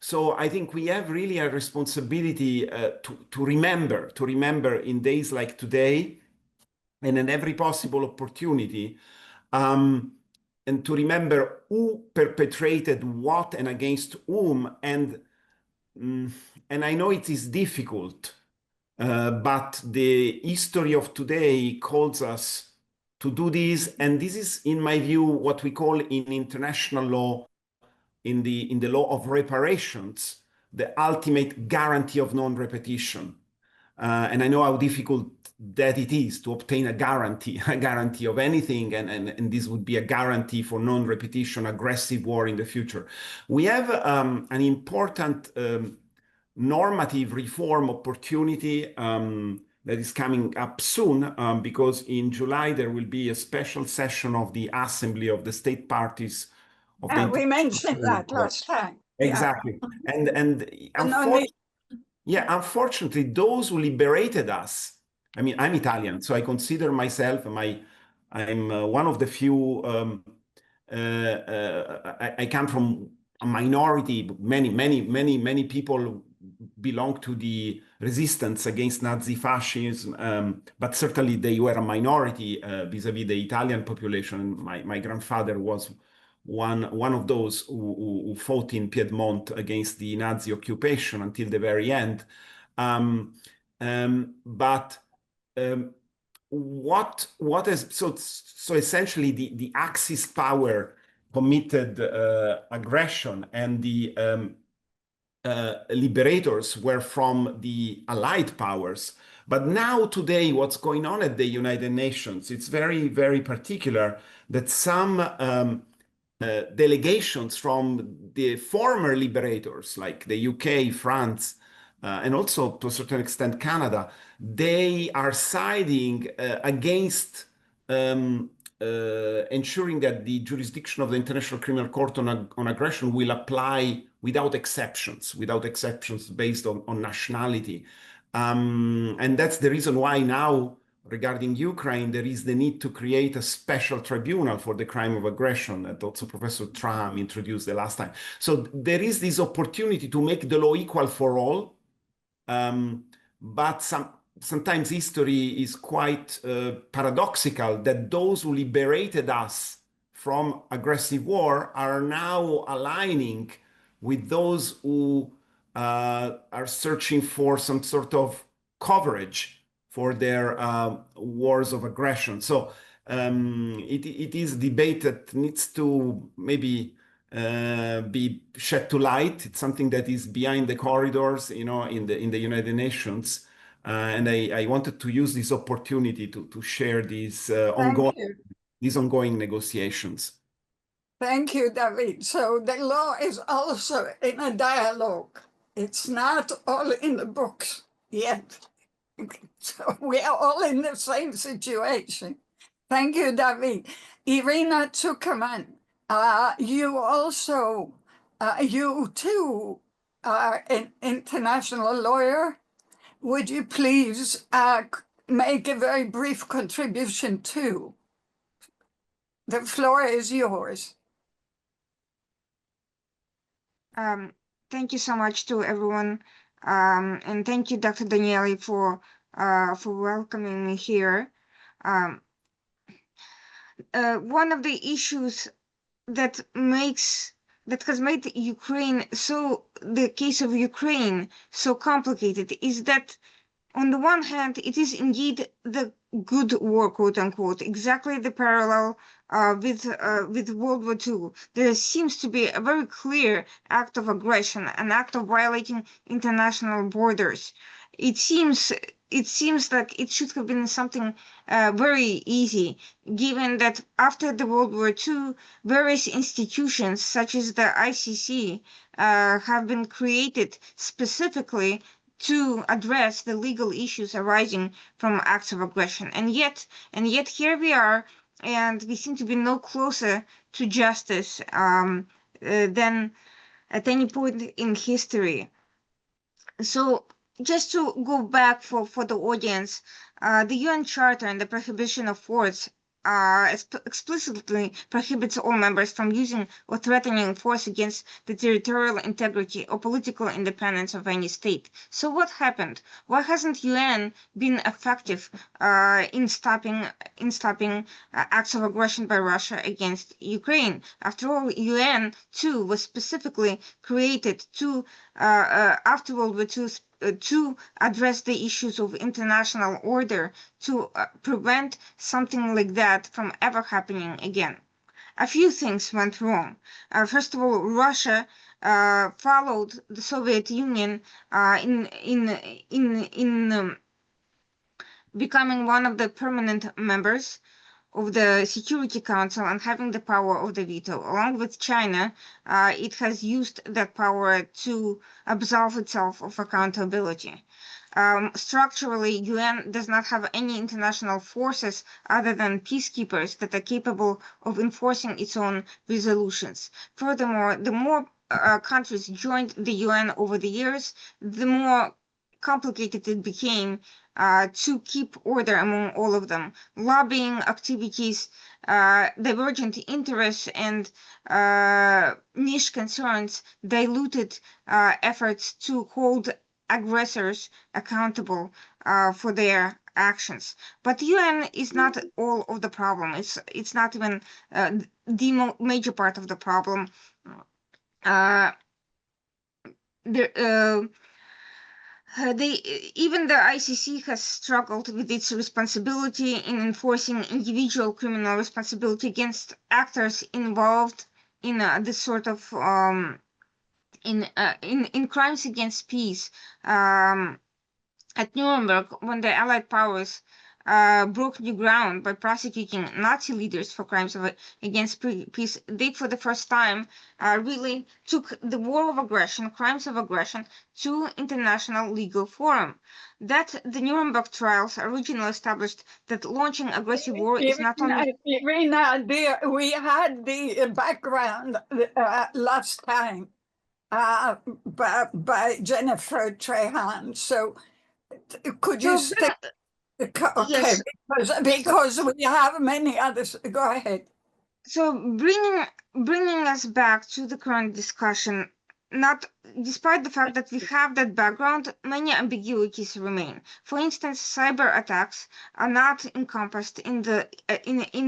So I think we have really a responsibility to remember in days like today, and in every possible opportunity, and to remember who perpetrated what and against whom. And I know it is difficult, but the history of today calls us to do this. And this is, in my view, what we call in international law, in the law of reparations, the ultimate guarantee of non-repetition. And I know how difficult that it is to obtain a guarantee of anything, and this would be a guarantee for non-repetition, aggressive war in the future. We have an important normative reform opportunity that is coming up soon, because in July there will be a special session of the Assembly of the State Parties of the We mentioned that last time. Exactly. Yeah. And unfortunately, those who liberated us, I mean, I'm Italian, so I consider myself, I'm one of the few, I come from a minority, many people belong to the resistance against Nazi fascism, but certainly they were a minority vis-a-vis the Italian population. My grandfather was one of those who fought in Piedmont against the Nazi occupation until the very end. What is so essentially the Axis power committed aggression, and the liberators were from the Allied powers. But now today, what's going on at the United Nations, it's very, very particular that some delegations from the former liberators, like the UK, France, and also to a certain extent Canada, they are siding against ensuring that the jurisdiction of the International Criminal Court on aggression will apply without exceptions based on nationality. And that's the reason why now, regarding Ukraine, there is the need to create a special tribunal for the crime of aggression that also Professor Traham introduced the last time. So there is this opportunity to make the law equal for all, but sometimes history is quite paradoxical, that those who liberated us from aggressive war are now aligning with those who are searching for some sort of coverage for their wars of aggression. So it is debate that needs to maybe be shed to light. It's something that is behind the corridors, in the United Nations. And I wanted to use this opportunity to share these ongoing negotiations. Thank you, David. So the law is also in a dialogue. It's not all in the books yet. So we are all in the same situation. Thank you, David. Irina Zuckerman, you also, you too are an international lawyer. Would you please make a very brief contribution too. The floor is yours. Thank you so much to everyone, and thank you, Dr. Danieli, for welcoming me here. One of the issues that has made Ukraine the case of Ukraine so complicated is that on the one hand, it is indeed the good war, quote unquote, exactly the parallel with World War II. There seems to be a very clear act of aggression, an act of violating international borders. It seems like it should have been something very easy, given that after the World War II, various institutions such as the ICC have been created specifically to address the legal issues arising from acts of aggression. And yet here we are, and we seem to be no closer to justice than at any point in history. So just to go back for the audience, the UN Charter and the prohibition of force explicitly prohibits all members from using or threatening force against the territorial integrity or political independence of any state. So what happened? Why hasn't UN been effective in stopping acts of aggression by Russia against Ukraine? After all, UN too was specifically created to after World War II to address the issues of international order, to prevent something like that from ever happening again. A few things went wrong. First of all, Russia followed the Soviet Union in becoming one of the permanent members of the Security Council and having the power of the veto. Along with China, it has used that power to absolve itself of accountability. Structurally, UN does not have any international forces other than peacekeepers that are capable of enforcing its own resolutions. Furthermore, the more countries joined the UN over the years, the more complicated it became to keep order among all of them. Lobbying activities, divergent interests, and niche concerns diluted efforts to hold aggressors accountable for their actions. But UN is not all of the problem. It's not even the major part of the problem. Even the ICC has struggled with its responsibility in enforcing individual criminal responsibility against actors involved in this sort of in crimes against peace. At Nuremberg, when the Allied powers broke new ground by prosecuting Nazi leaders for crimes against peace, they, for the first time, really took the war of aggression, crimes of aggression, to international legal forum. That the Nuremberg trials originally established that launching aggressive war is not only... Irina, dear, we had the background last time by Jennifer Trehan, so could you stick? Okay, yes. because we have many others. Go ahead. So bringing us back to the current discussion, despite the fact that we have that background, many ambiguities remain. For instance, cyber attacks are not encompassed in the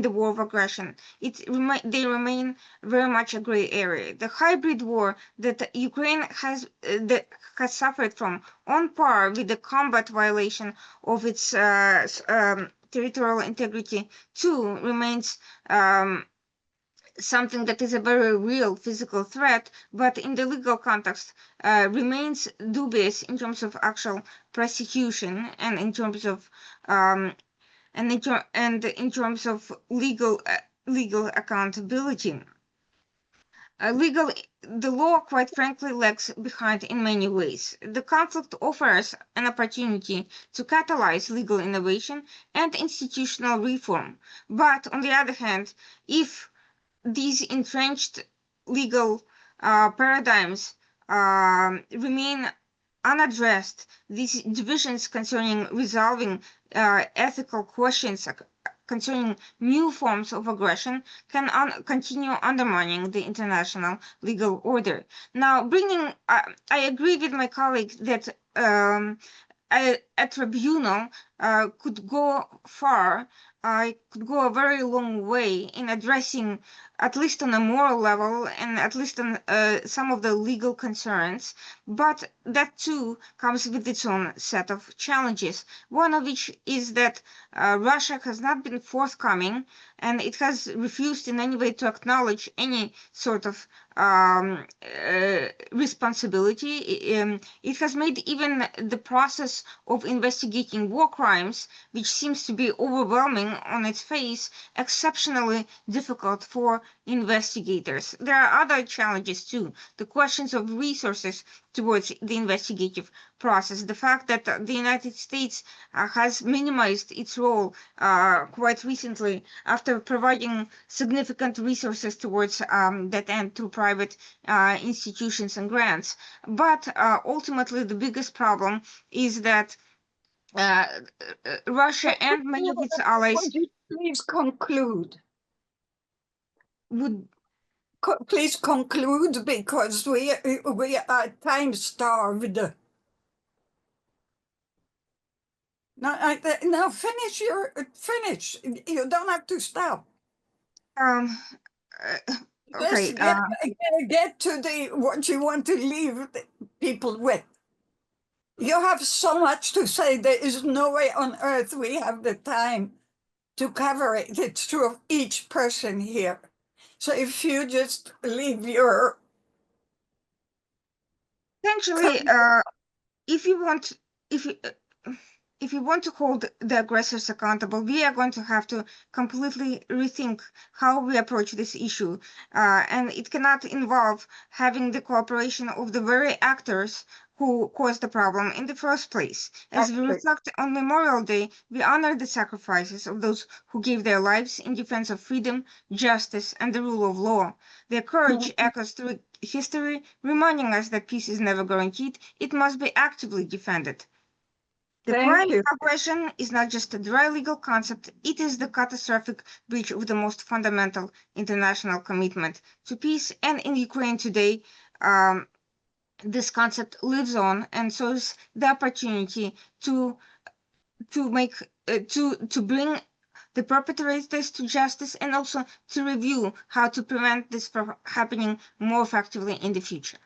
war of aggression. They remain very much a gray area. The hybrid war that Ukraine has suffered from, on par with the combat violation of its territorial integrity, too remains something that is a very real physical threat, but in the legal context remains dubious in terms of actual prosecution and in terms of legal accountability. The law, quite frankly, lags behind in many ways. The conflict offers an opportunity to catalyze legal innovation and institutional reform. But on the other hand, if these entrenched legal paradigms remain unaddressed, these divisions concerning resolving ethical questions concerning new forms of aggression can continue undermining the international legal order. Now, I agree with my colleague that a tribunal could go far, could go a very long way in addressing, at least on a moral level and at least on some of the legal concerns, but that too comes with its own set of challenges. One of which is that Russia has not been forthcoming and it has refused in any way to acknowledge any sort of responsibility. It has made even the process of investigating war crimes, which seems to be overwhelming on its face, exceptionally difficult for investigators. There are other challenges too. The questions of resources towards the investigative process. The fact that the United States has minimized its role quite recently after providing significant resources towards that end through private institutions and grants. But ultimately, the biggest problem is that Russia and many of its allies Would you please conclude? would Please conclude, because we are time starved. Now finish. You don't have to stop. Okay. Just get to what you want to leave the people with. You have so much to say. There is no way on earth we have the time to cover it. It's true of each person here. So if you just leave your... Essentially, if you want to hold the aggressors accountable, we are going to have to completely rethink how we approach this issue. And it cannot involve having the cooperation of the very actors who caused the problem in the first place. As we reflect on Memorial Day, we honor the sacrifices of those who gave their lives in defense of freedom, justice, and the rule of law. Their courage echoes through history, reminding us that peace is never guaranteed. It must be actively defended. The crime of aggression is not just a dry legal concept, it is the catastrophic breach of the most fundamental international commitment to peace. And in Ukraine today, this concept lives on, and so is the opportunity to bring the perpetrators to justice, and also to review how to prevent this from happening more effectively in the future.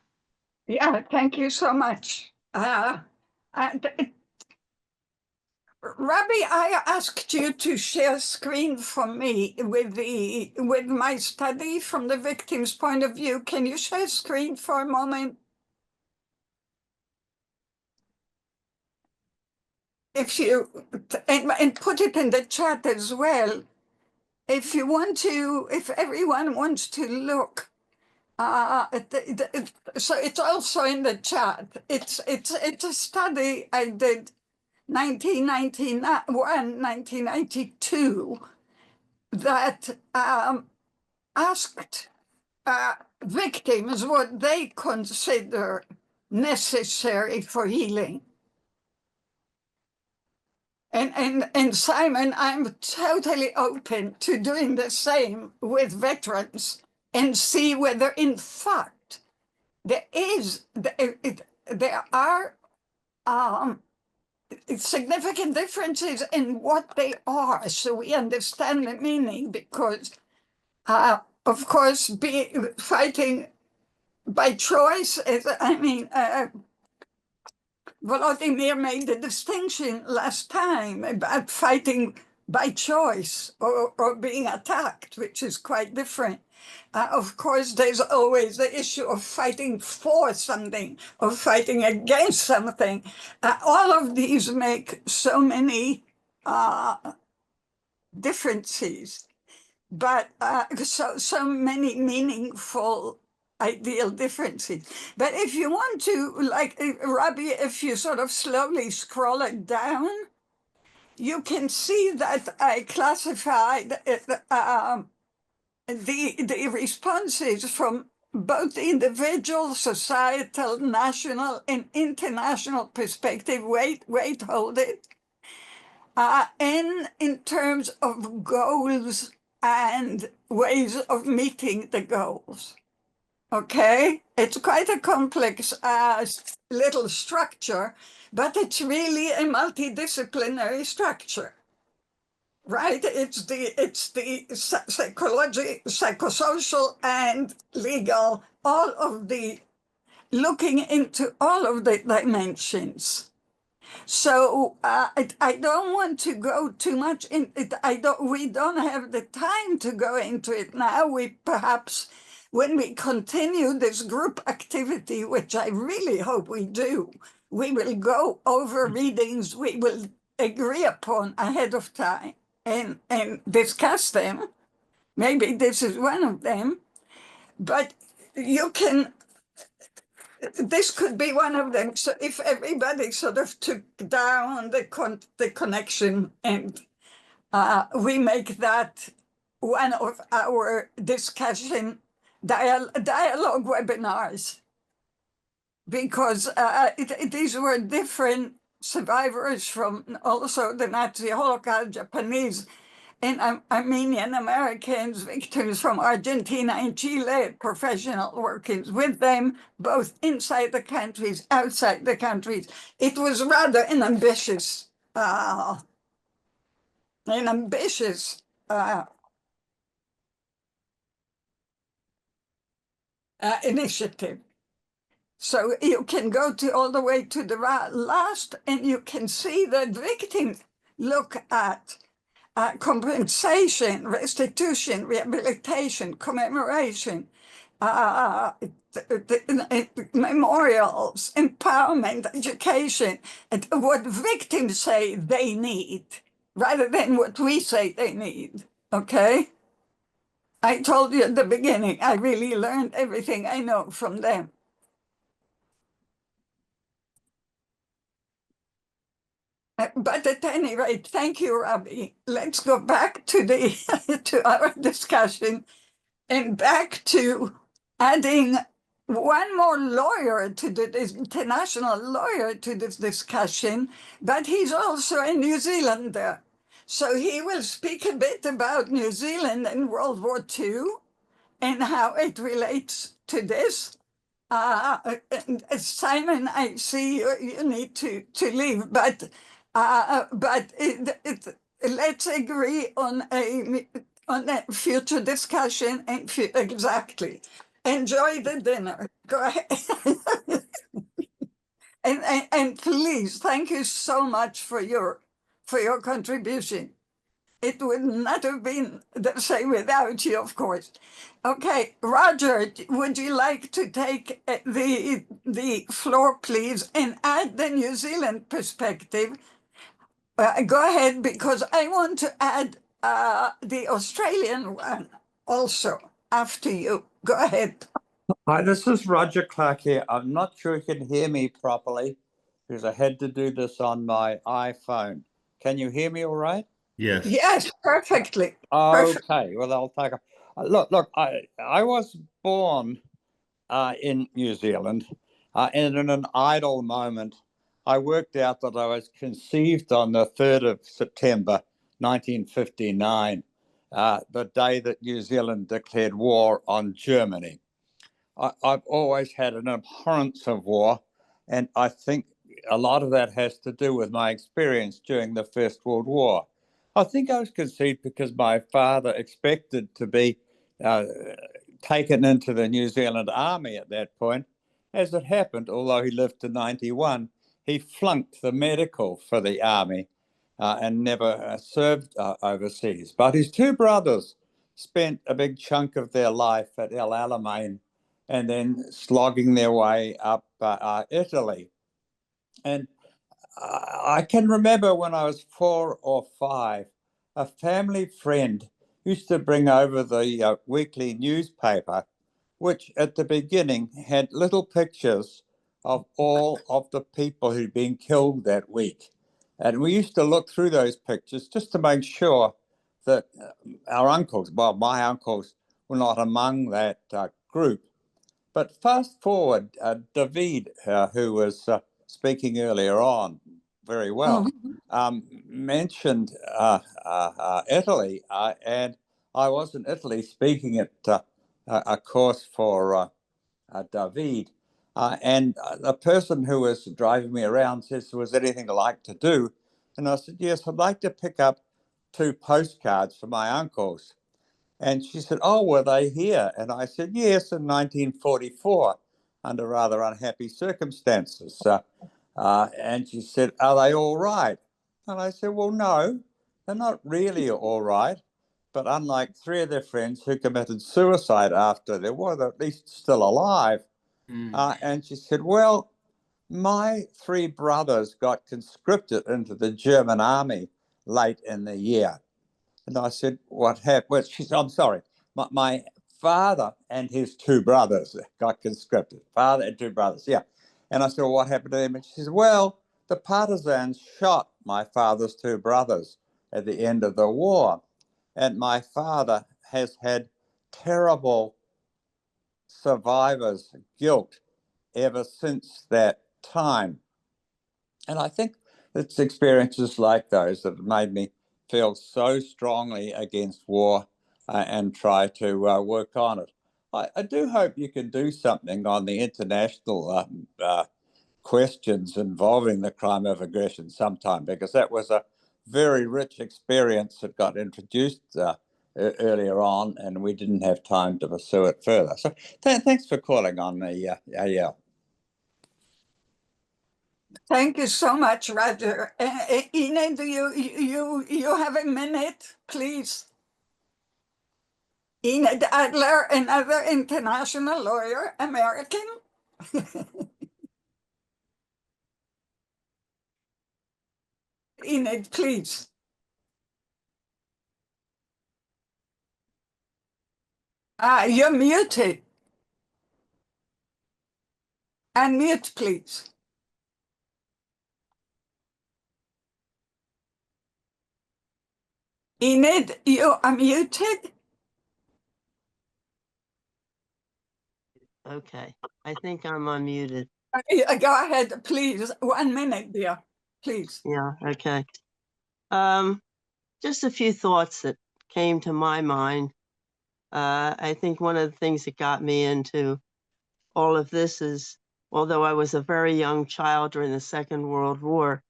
Yeah, thank you so much. Rabbi, I asked you to share screen for me with my study from the victim's point of view. Can you share screen for a moment? If you and put it in the chat as well. If you want to, if everyone wants to look, so it's also in the chat. It's a study I did 1991, 1992, that asked victims what they consider necessary for healing. And Simon, I'm totally open to doing the same with veterans and see whether, in fact, there are significant differences in what they are, so we understand the meaning. Because, of course, fighting by choice is, Volodymyr made the distinction last time about fighting by choice or being attacked, which is quite different. Of course, there's always the issue of fighting for something or fighting against something. All of these make so many differences, but so many meaningful ideal differences. But if you want to, like Rabbi, if you sort of slowly scroll it down, you can see that I classified the responses from both individual, societal, national, and international perspective. Wait, hold it. And in terms of goals and ways of meeting the goals. Okay, it's quite a complex little structure, but it's really a multidisciplinary structure, right? It's the psychology, psychosocial, and legal, all of the looking into all of the dimensions. So I don't want to go too much in it. We don't have the time to go into it now. We perhaps, when we continue this group activity, which I really hope we do, we will go over readings we will agree upon ahead of time and discuss them. Maybe this is one of them, but you can. This could be one of them. So if everybody sort of took down the connection and we make that one of our discussion dialogue webinars, because these were different survivors from also the Nazi Holocaust, Japanese and Armenian Americans, victims from Argentina and Chile, professional workers with them, both inside the countries, outside the countries. It was rather an ambitious initiative. So you can go all the way to the last, and you can see that victims look at compensation, restitution, rehabilitation, commemoration, memorials, empowerment, education, and what victims say they need, rather than what we say they need, okay? I told you at the beginning, I really learned everything I know from them. But at any rate, thank you, Robbie. Let's go back to to our discussion and back to adding one more lawyer to this international lawyer to this discussion, but he's also a New Zealander. So he will speak a bit about New Zealand in World War II and how it relates to this. Simon, I see you need to leave, but let's agree on a future discussion and exactly. Enjoy the dinner. Go ahead. and please, thank you so much for your contribution. It would not have been the same without you, of course. Okay, Roger, would you like to take the floor, please, and add the New Zealand perspective? Go ahead, because I want to add the Australian one also after you. Go ahead. Hi, this is Roger Clark here. I'm not sure you can hear me properly because I had to do this on my iPhone. Can you hear me all right? Yes. Yes, perfectly. Okay, well, I'll take a look. I was born in New Zealand, and in an idle moment, I worked out that I was conceived on the 3rd of September, 1959, the day that New Zealand declared war on Germany. I've always had an abhorrence of war, and I think a lot of that has to do with my experience during the First World War. I think I was conceived because my father expected to be taken into the New Zealand Army at that point. As it happened, although he lived to 91, he flunked the medical for the Army and never served overseas. But his two brothers spent a big chunk of their life at El Alamein and then slogging their way up Italy. And I can remember when I was 4 or 5, a family friend used to bring over the weekly newspaper, which at the beginning had little pictures of all of the people who'd been killed that week. And we used to look through those pictures just to make sure that our uncles, well, my uncles, were not among that group. But fast forward, David, who was speaking earlier on very well, mentioned Italy, and I was in Italy speaking at a course for David, and the person who was driving me around says, "Was there anything I'd like to do?" And I said, "Yes, I'd like to pick up 2 postcards for my uncles." And she said, "Oh, were they here?" And I said, "Yes, in 1944, under rather unhappy circumstances." And she said, "Are they all right?" And I said, "Well, no, they're not really all right. But unlike 3 of their friends who committed suicide after the war, they're at least still alive." And she said, "Well, my 3 brothers got conscripted into the German army late in the year." And I said, "What happened?" Well, she said, "I'm sorry. My father and his 2 brothers got conscripted. Father and 2 brothers, yeah." And I said, "Well, what happened to them?" And she said, "Well, the partisans shot my father's 2 brothers at the end of the war. And my father has had terrible survivor's guilt ever since that time." And I think it's experiences like those that have made me feel so strongly against war and try to work on it. I do hope you can do something on the international questions involving the crime of aggression sometime, because that was a very rich experience that got introduced earlier on, and we didn't have time to pursue it further. So thanks for calling on me, Yael. Thank you so much, Roger. Ine, do you have a minute, please? Ine Adler, another international lawyer, American. Ine, please. You're muted. Unmute, please. Enid, you are muted. Okay, I think I'm unmuted. Go ahead, please. 1 minute, dear, please. Yeah, okay. Just a few thoughts that came to my mind. I think one of the things that got me into all of this is, although I was a very young child during the Second World War,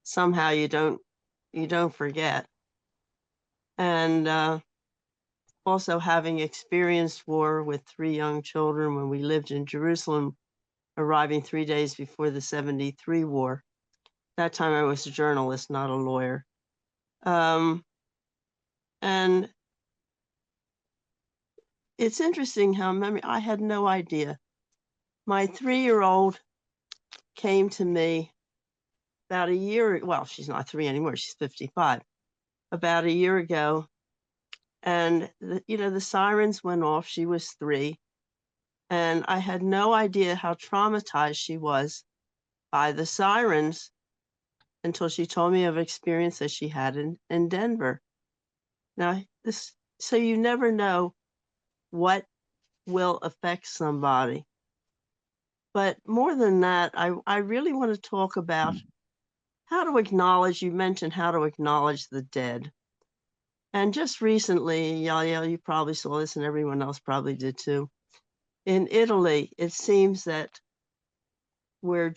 somehow you don't forget. And also having experienced war with 3 young children when we lived in Jerusalem, arriving 3 days before the 73 war. That time I was a journalist, not a lawyer. And it's interesting how I had no idea. My 3-year-old came to me about a year, well, she's not 3 anymore, she's 55, about a year ago. And, the sirens went off, she was 3. And I had no idea how traumatized she was by the sirens until she told me of experience that she had in Denver. Now, so you never know what will affect somebody. But more than that, I really want to talk about how to acknowledge, you mentioned how to acknowledge the dead. And just recently, Yael, you probably saw this and everyone else probably did too. In Italy, it seems that where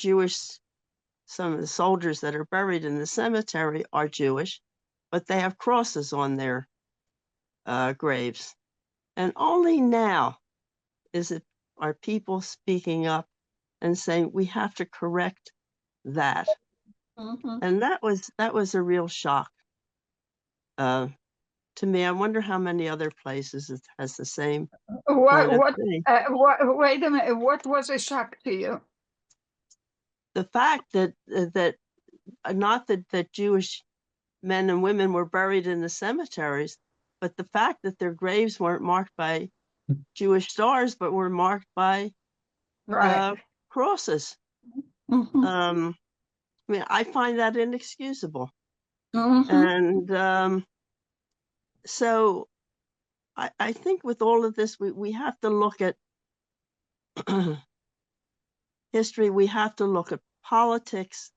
some of the soldiers that are buried in the cemetery are Jewish, but they have crosses on their graves. And only now are people speaking up and saying we have to correct that. And that was a real shock to me. I wonder how many other places it has the same point of thing. Wait a minute. What was a shock to you? The fact that not that Jewish men and women were buried in the cemeteries, but the fact that their graves weren't marked by Jewish stars, but were marked by crosses. I find that inexcusable. And so I think with all of this, we have to look at history, we have to look at politics.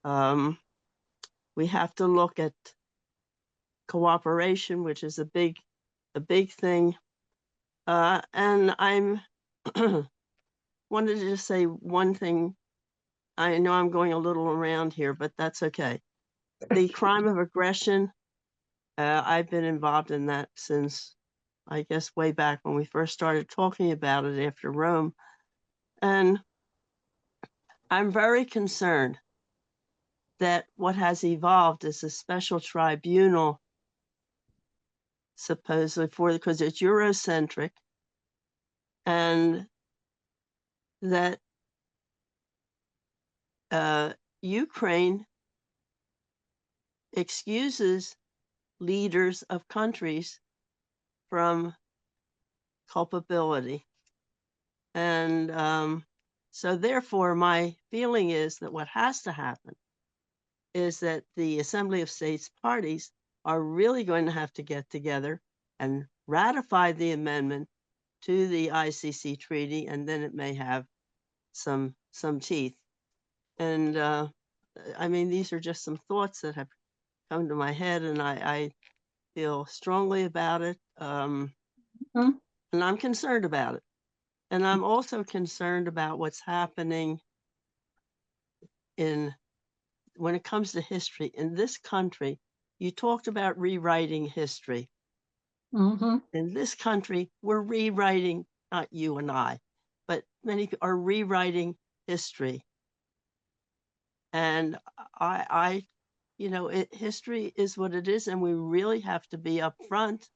We have to look at cooperation, which is a big thing. And I'm wanted to just say one thing. I know I'm going a little around here, but that's okay. The crime of aggression, I've been involved in that since, I guess, way back when we first started talking about it after Rome. And I'm very concerned that what has evolved is a special tribunal, supposedly because it's Eurocentric, and that Ukraine excuses leaders of countries from culpability. And so therefore, my feeling is that what has to happen is that the Assembly of States parties are really going to have to get together and ratify the amendment to the ICC treaty, and then it may have some teeth. And I mean, these are just some thoughts that have come to my head, and I feel strongly about it. And I'm concerned about it. And I'm also concerned about what's happening when it comes to history in this country. You talked about rewriting history. In this country, we're rewriting, not you and I, but many people are rewriting history. And history is what it is, and we really have to be upfront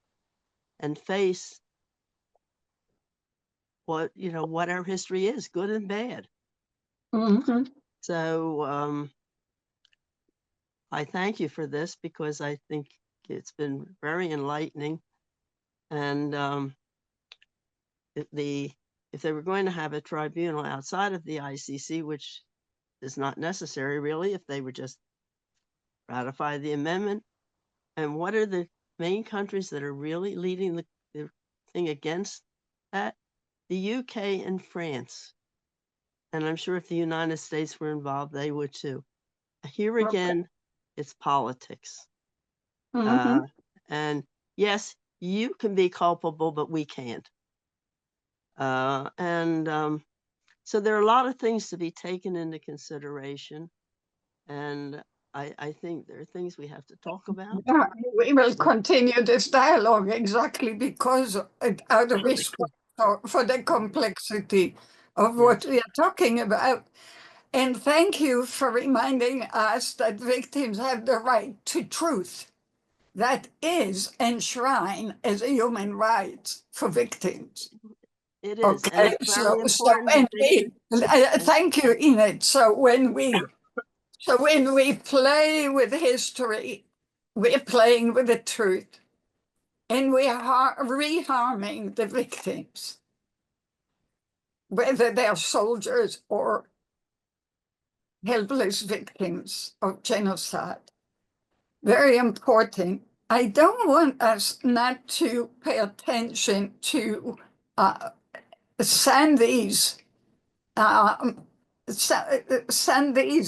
and face what our history is, good and bad. So I thank you for this, because I think it's been very enlightening. And if they were going to have a tribunal outside of the ICC, which is not necessary really, if they would just ratify the amendment. And what are the main countries that are really leading the thing against that? The UK and France. And I'm sure if the United States were involved, they would too. Here again, it's politics. And yes, you can be culpable, but we can't. So there are a lot of things to be taken into consideration. And I think there are things we have to talk about. Yeah, we will continue this dialogue exactly because out of respect for the complexity of what we are talking about. And thank you for reminding us that victims have the right to truth. That is enshrined as a human right for victims. It is. Okay, And it's very important. Thank you, Enid. So when we play with history, we're playing with the truth, and we are reharming the victims, whether they're soldiers or helpless victims of genocide. Very important. I don't want us not to pay attention to Sandy's Sandy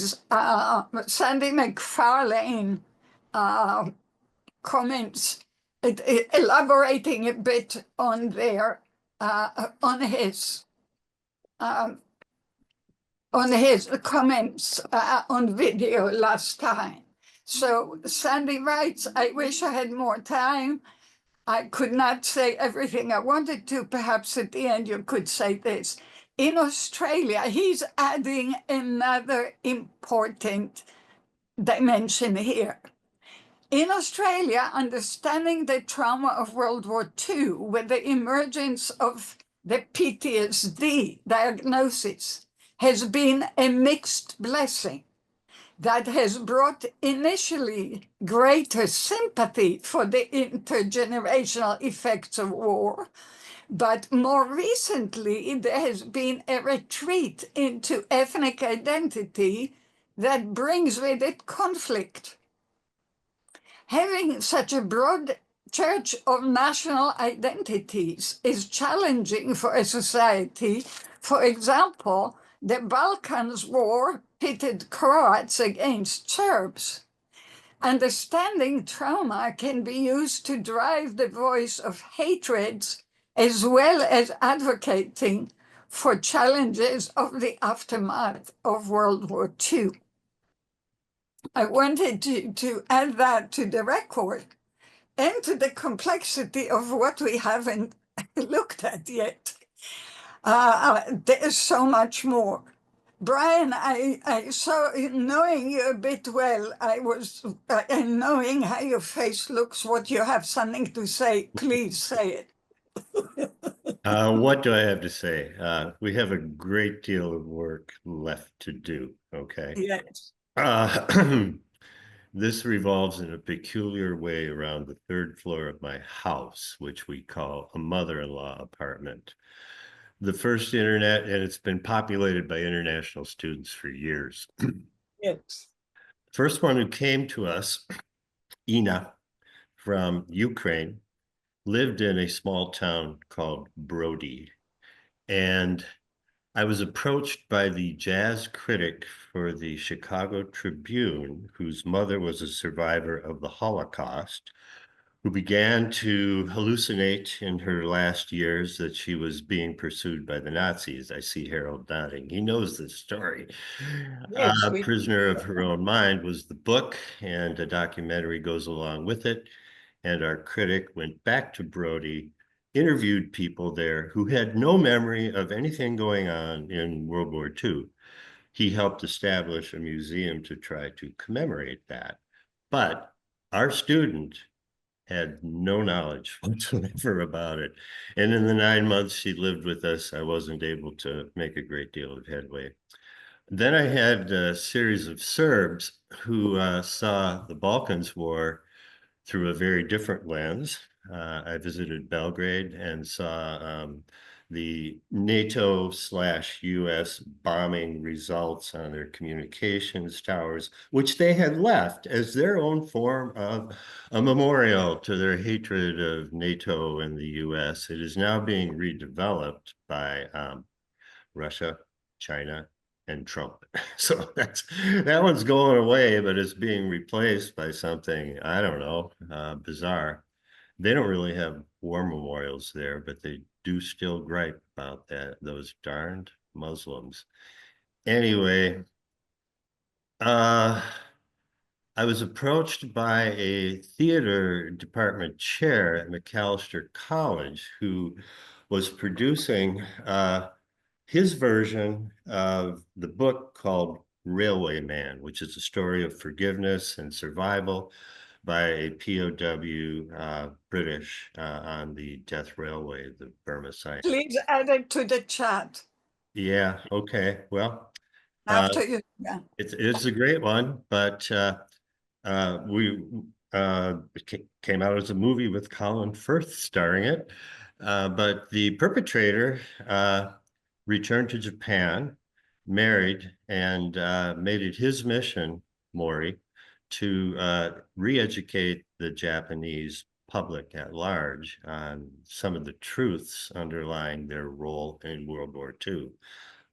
McFarlane comments, elaborating a bit on their on his comments on video last time. So Sandy writes, I wish I had more time. I could not say everything I wanted to. Perhaps at the end you could say this. In Australia, he's adding another important dimension here. In Australia, understanding the trauma of World War II with the emergence of the PTSD diagnosis has been a mixed blessing that has brought initially greater sympathy for the intergenerational effects of war. But more recently, there has been a retreat into ethnic identity that brings with it conflict. Having such a broad search of national identities is challenging for a society. For example, the Balkans War pitted Croats against Serbs. Understanding trauma can be used to drive the voice of hatreds as well as advocating for challenges of the aftermath of World War II. I wanted to add that to the record and to the complexity of what we haven't looked at yet. There's so much more. Brian, I saw, knowing you a bit well, and knowing how your face looks, what you have something to say, please say it. What do I have to say? We have a great deal of work left to do, okay? Yes. This revolves in a peculiar way around the third floor of my house, which we call a mother-in-law apartment. The first internet, and it's been populated by international students for years. Yes. First one who came to us, Ina from Ukraine, lived in a small town called Brody. And I was approached by the jazz critic for the Chicago Tribune, whose mother was a survivor of the Holocaust, who began to hallucinate in her last years that she was being pursued by the Nazis. I see Harold nodding. He knows this story. Yes, Prisoner of Her Own Mind was the book, and a documentary goes along with it. And our critic went back to Brody, interviewed people there who had no memory of anything going on in World War II. He helped establish a museum to try to commemorate that. But our student had no knowledge whatsoever about it. And in the 9 months she lived with us, I wasn't able to make a great deal of headway. Then I had a series of Serbs who saw the Balkans War through a very different lens. I visited Belgrade and saw the NATO/US bombing results on their communications towers, which they had left as their own form of a memorial to their hatred of NATO and the US. It is now being redeveloped by Russia, China, and Trump. So that one's going away, but it's being replaced by something, I don't know, bizarre. They don't really have war memorials there, but they do still gripe about those darned Muslims. Anyway, I was approached by a theater department chair at Macalester College who was producing his version of the book called Railway Man, which is a story of forgiveness and survival by a POW British on the Death Railway, the Burma site. Please add it to the chat. Yeah, okay. Well, after you, yeah. It's a great one, but it came out as a movie with Colin Firth starring it. But the perpetrator returned to Japan, married, and made it his mission, Mori, to re-educate the Japanese public at large on some of the truths underlying their role in World War II.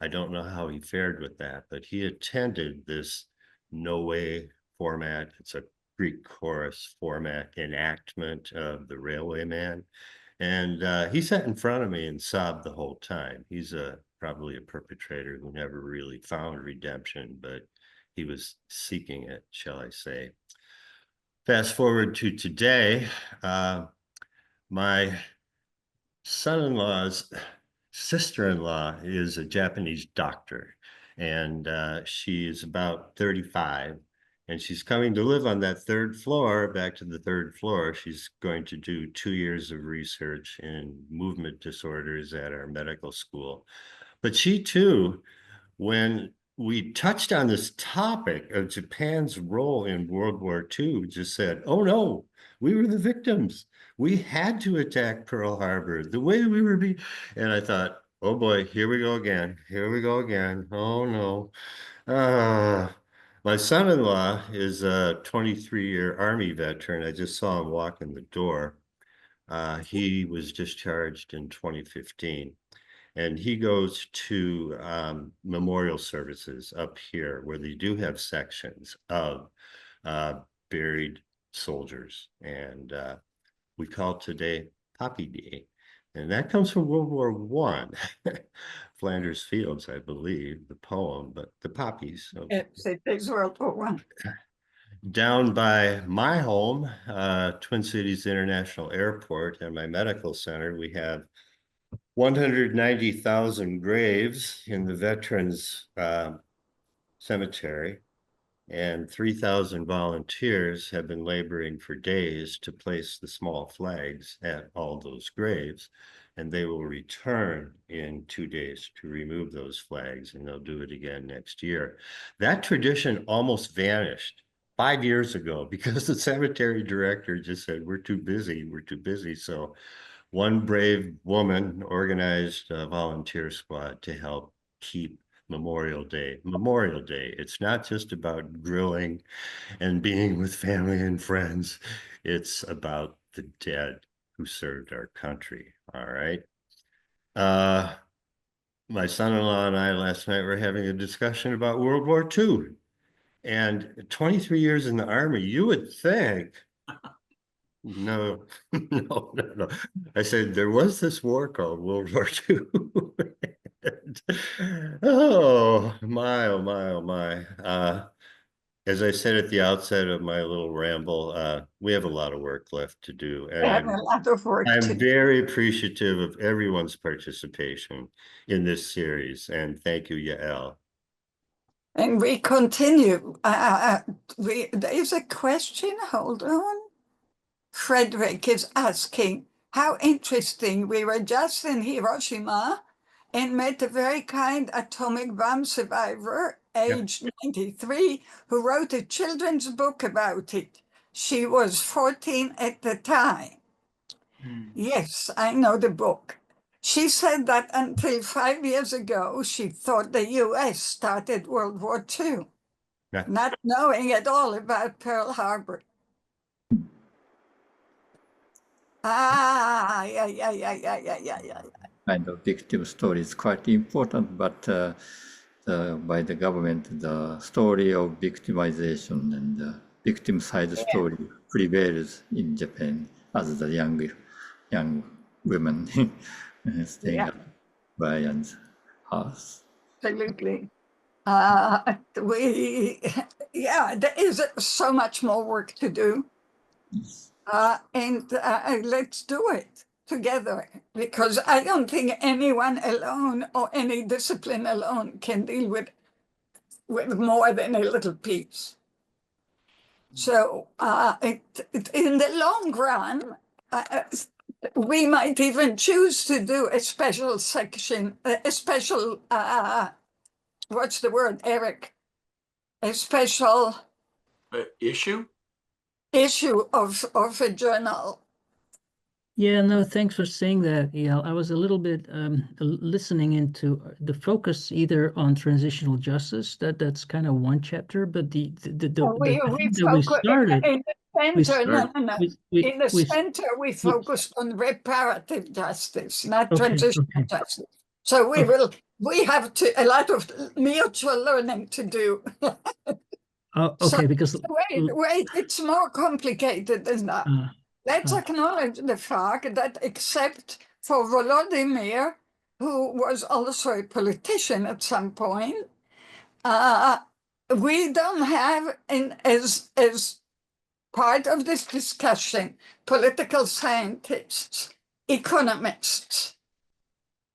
I don't know how he fared with that, but he attended this No Way format. It's a Greek chorus format enactment of the Railway Man. And he sat in front of me and sobbed the whole time. He's probably a perpetrator who never really found redemption, but he was seeking it, shall I say. Fast forward to today, my son-in-law's sister-in-law is a Japanese doctor, and she is about 35, and she's coming to live on that third floor. Back to the third floor, she's going to do 2 years of research in movement disorders at our medical school. But she too, when we touched on this topic of Japan's role in World War II, just said, oh no, we were the victims. We had to attack Pearl Harbor the way we were being. And I thought, oh boy, here we go again. Here we go again. Oh no. My son-in-law is a 23-year Army veteran. I just saw him walk in the door. He was discharged in 2015. And he goes to memorial services up here where they do have sections of buried soldiers. And we call today Poppy Day. And that comes from World War I. Flanders Fields, I believe, the poem, but the poppies. Yes, it is World War I. Down by my home, Twin Cities International Airport, and my medical center, we have 190,000 graves in the Veterans Cemetery, and 3,000 volunteers have been laboring for days to place the small flags at all those graves, and they will return in 2 days to remove those flags, and they'll do it again next year. That tradition almost vanished 5 years ago because the cemetery director just said, we're too busy. So one brave woman organized a volunteer squad to help keep Memorial Day. It's not just about grilling and being with family and friends. It's about the dead who served our country. All right. My son-in-law and I last night were having a discussion about World War II. And 23 years in the Army, you would think, no. I said, there was this war called World War II. Oh my. As I said at the outset of my little ramble, we have a lot of work left to do. We have a lot of work to I'm do. very appreciative of everyone's participation in this series. And thank you, Yael. And we continue. There's a question, hold on. Frederick is asking, how interesting. We were just in Hiroshima and met a very kind atomic bomb survivor, aged 93, who wrote a children's book about it. She was 14 at the time. Yes, I know the book. She said that until 5 years ago, she thought the US started World War II, not knowing at all about Pearl Harbor. Yeah. Kind of victim story is quite important, but by the government, the story of victimization and the victim side story prevails in Japan as the young women staying at Brian's house. Absolutely. There is so much more work to do. And let's do it together, because I don't think anyone alone or any discipline alone can deal with more than a little piece. So in the long run, we might even choose to do a special section, a special, what's the word, Eric? A special issue of a journal. Yeah, no, thanks for saying that, Eyal. I was a little bit listening into the focus either on transitional justice, that's kind of one chapter, but the thing that we started in the center, in the center we focused on reparative justice, not transitional justice. So we have a lot of mutual learning to do. Because wait, it's more complicated than that. Let's acknowledge the fact that except for Volodymyr, who was also a politician at some point, we don't have, as part of this discussion, political scientists, economists,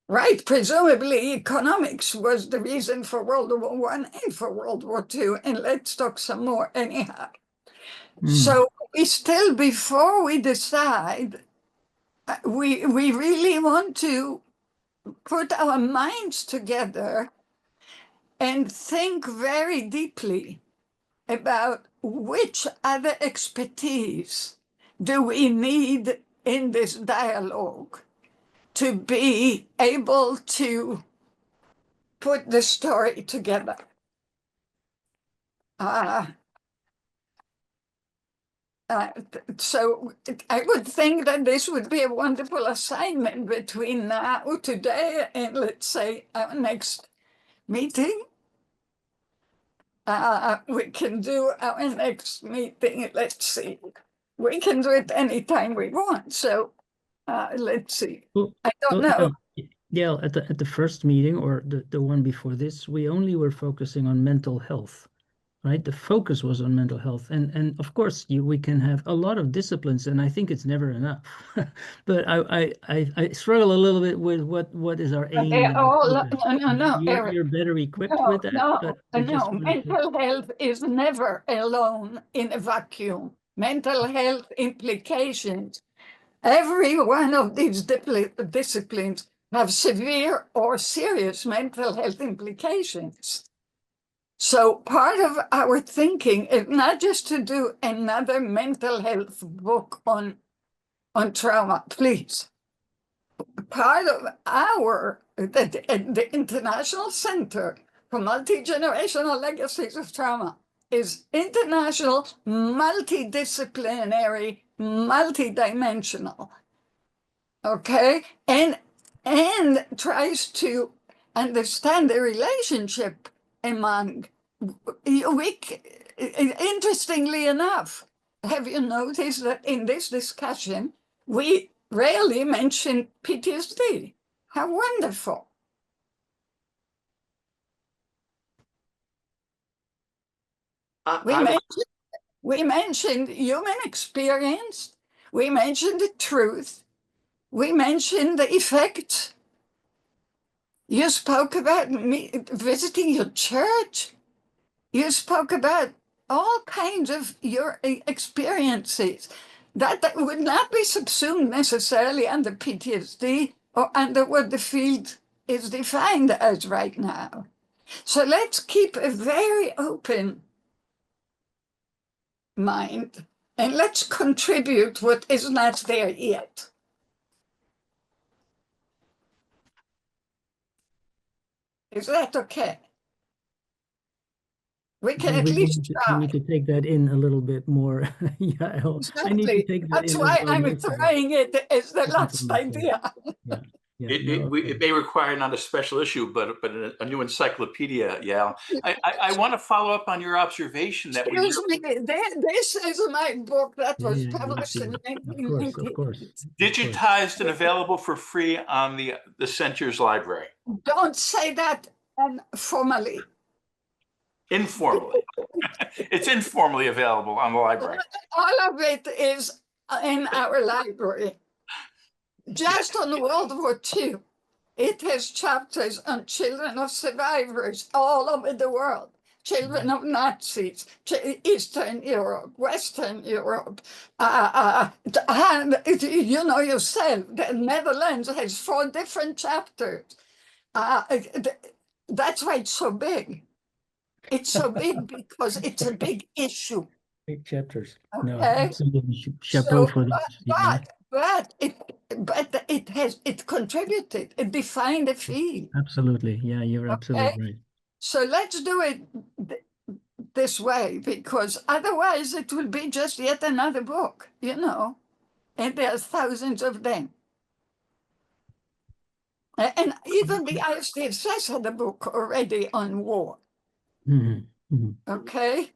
right? Presumably economics was the reason for World War I and for World War II, and let's talk some more anyhow. So we still, before we decide, we really want to put our minds together and think very deeply about which other expertise do we need in this dialogue to be able to put the story together. So I would think that this would be a wonderful assignment between now, today, and let's say our next meeting. We can do our next meeting, let's see. We can do it anytime we want, so let's see. I don't know. Yeah, at the first meeting or the one before this, we only were focusing on mental health, right? The focus was on mental health, and of course we can have a lot of disciplines, and I think it's never enough. But I struggle a little bit with what is our aim. No, You're better equipped with that. No, mental health is never alone in a vacuum. Mental health implications. Every one of these disciplines have severe or serious mental health implications. So part of our thinking is not just to do another mental health book on trauma, please. Part of the International Center for Multi-Generational Legacies of Trauma is international, multidisciplinary, multidimensional. Okay, and tries to understand the relationship among. Interestingly enough, have you noticed that in this discussion we rarely mention PTSD? How wonderful! We mentioned human experience. We mentioned the truth. We mentioned the effect. You spoke about me visiting your church. You spoke about all kinds of your experiences that would not be subsumed necessarily under PTSD or under what the field is defined as right now. So let's keep a very open mind and let's contribute what is not there yet. Is that okay? We can at least try. We need to take that in a little bit more. Yeah, exactly. I need to take that That's in. why I'm trying it as the last idea. It may require not a special issue, but a new encyclopedia. Yeah, I want to follow up on your observation that Excuse me, this is my book that was published in 1990. Of course. Digitized and available for free on the center's library. Don't say that formally. Informally. It's informally available on the library. All of it is in our library. Just on World War II, it has chapters on children of survivors all over the world. Children of Nazis, Eastern Europe, Western Europe. And you know yourself, the Netherlands has 4 different chapters. That's why it's so big. It's so big because it's a big issue. Big chapters. Okay. No, absolutely. Chapeau for that. But it contributed. It defined the field. Absolutely. Yeah, you're absolutely right. So let's do it this way, because otherwise it will be just yet another book, you know, and there are thousands of them. And even the ISDSS had a book already on war. Okay,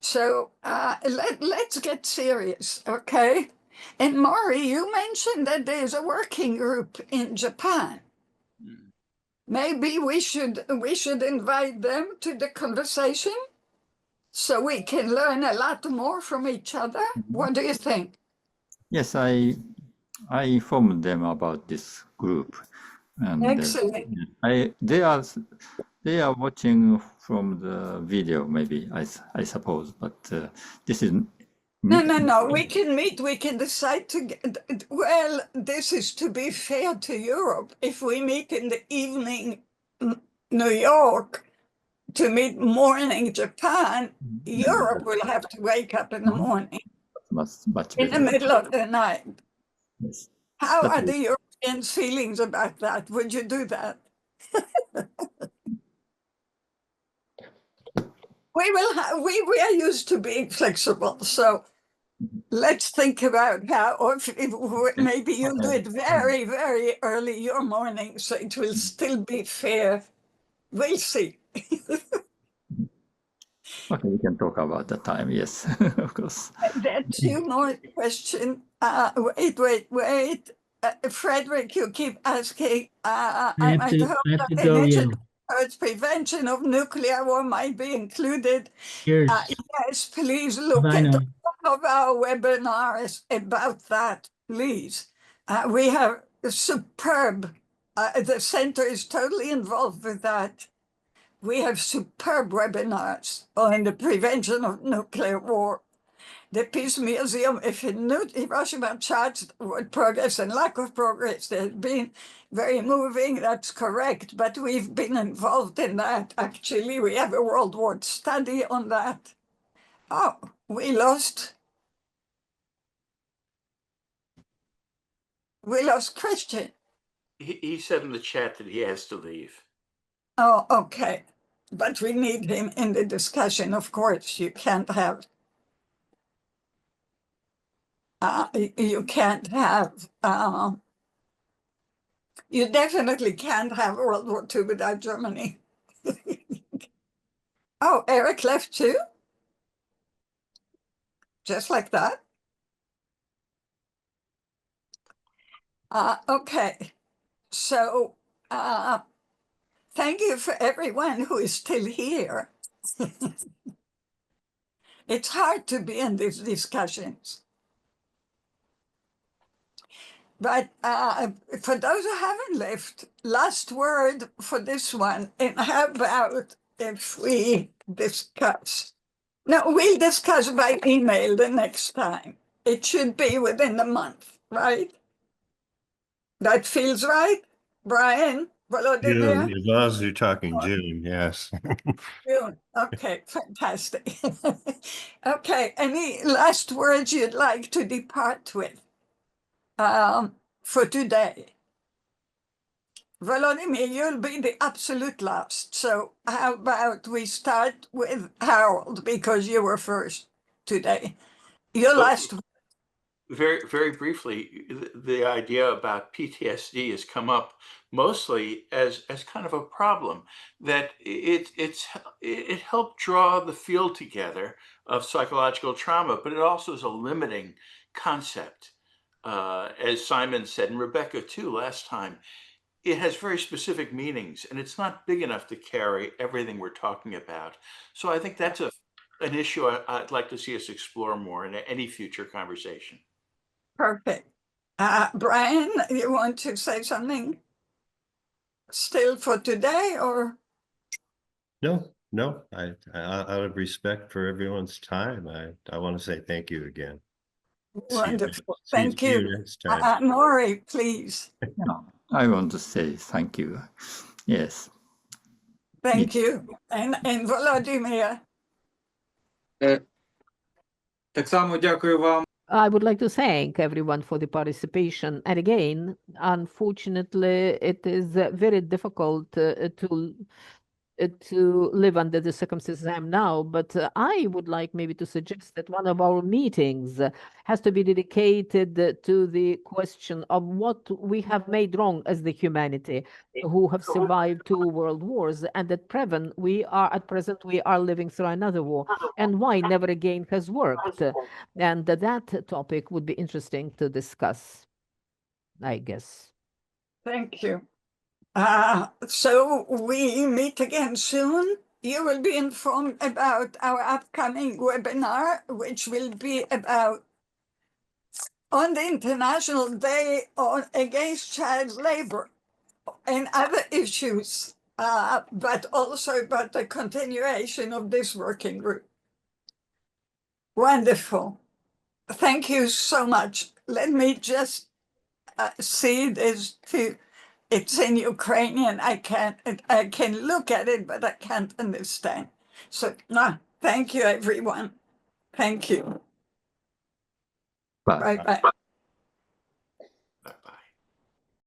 so let's get serious, okay? And Maury, you mentioned that there's a working group in Japan. Maybe we should invite them to the conversation so we can learn a lot more from each other. What do you think? Yes, I informed them about this group. And, excellent. They are watching from the video, maybe, I suppose, but this is... No, we can meet, we can decide to get, well, this is to be fair to Europe. If we meet in the evening, New York, to meet morning Japan, Europe will have to wake up in the morning. Much in the middle of the night. Yes. How are the Europeans' feelings about that? Would you do that? we are used to being flexible, so let's think about how, or maybe you'll do it very, very early your morning, so it will still be fair. We'll see. Okay, we can talk about the time. Yes, of course. There are two more questions. Wait. Frederick, you keep asking. I might hope I have that to go, yeah. initiative towards prevention of nuclear war might be included. Cheers. Yes, please look Bye at now. all of our webinars about that, please. We have superb, the center is totally involved with that. We have superb webinars on the prevention of nuclear war. The Peace Museum, if Hiroshima charged with progress and lack of progress, there's been very moving, that's correct, but we've been involved in that. Actually, we have a World War study on that. Oh, we lost Christian. He said in the chat that he has to leave. Oh, okay. But we need him in the discussion, of course. You can't have you definitely can't have World War II without Germany. Oh, Eric left too? Just like that? Okay. So thank you for everyone who is still here. It's hard to be in these discussions. But for those who haven't left, last word for this one. And how about if we discuss? No, we'll discuss by email the next time. It should be within a month, right? That feels right, Brian? Volodymyr? June, as long as you're talking June, yes. June. Okay, fantastic. Okay, any last words you'd like to depart with for today? Volodymyr, you'll be the absolute last. So how about we start with Harold, because you were first today. Your last. Very, very briefly, the idea about PTSD has come up mostly as kind of a problem, that it helped draw the field together of psychological trauma, but it also is a limiting concept. As Simon said, and Rebecca too last time, it has very specific meanings, and it's not big enough to carry everything we're talking about. So I think that's an issue I'd like to see us explore more in any future conversation. Perfect. Brian, you want to say something still for today, or? No. Out of respect for everyone's time, I want to say thank you again. Wonderful. See Thank you you. next time. Maury, please. I want to say thank you. Yes. Thank you. And Volodymyr. Так само дякую вам. I would like to thank everyone for the participation. And again, unfortunately, it is very difficult to live under the circumstances I am now. But I would like maybe to suggest that one of our meetings has to be dedicated to the question of what we have made wrong as the humanity who have survived 2 world wars, and at present we are living through another war, and why never again has worked. And that topic would be interesting to discuss, I guess. Thank you. So we meet again soon. You will be informed about our upcoming webinar, which will be about on the International Day Against Child Labor and other issues, but also about the continuation of this working group. Wonderful. Thank you so much. Let me just see this too. It's in Ukrainian. I can look at it, but I can't understand. So, thank you, everyone. Thank you. Bye. Bye-bye.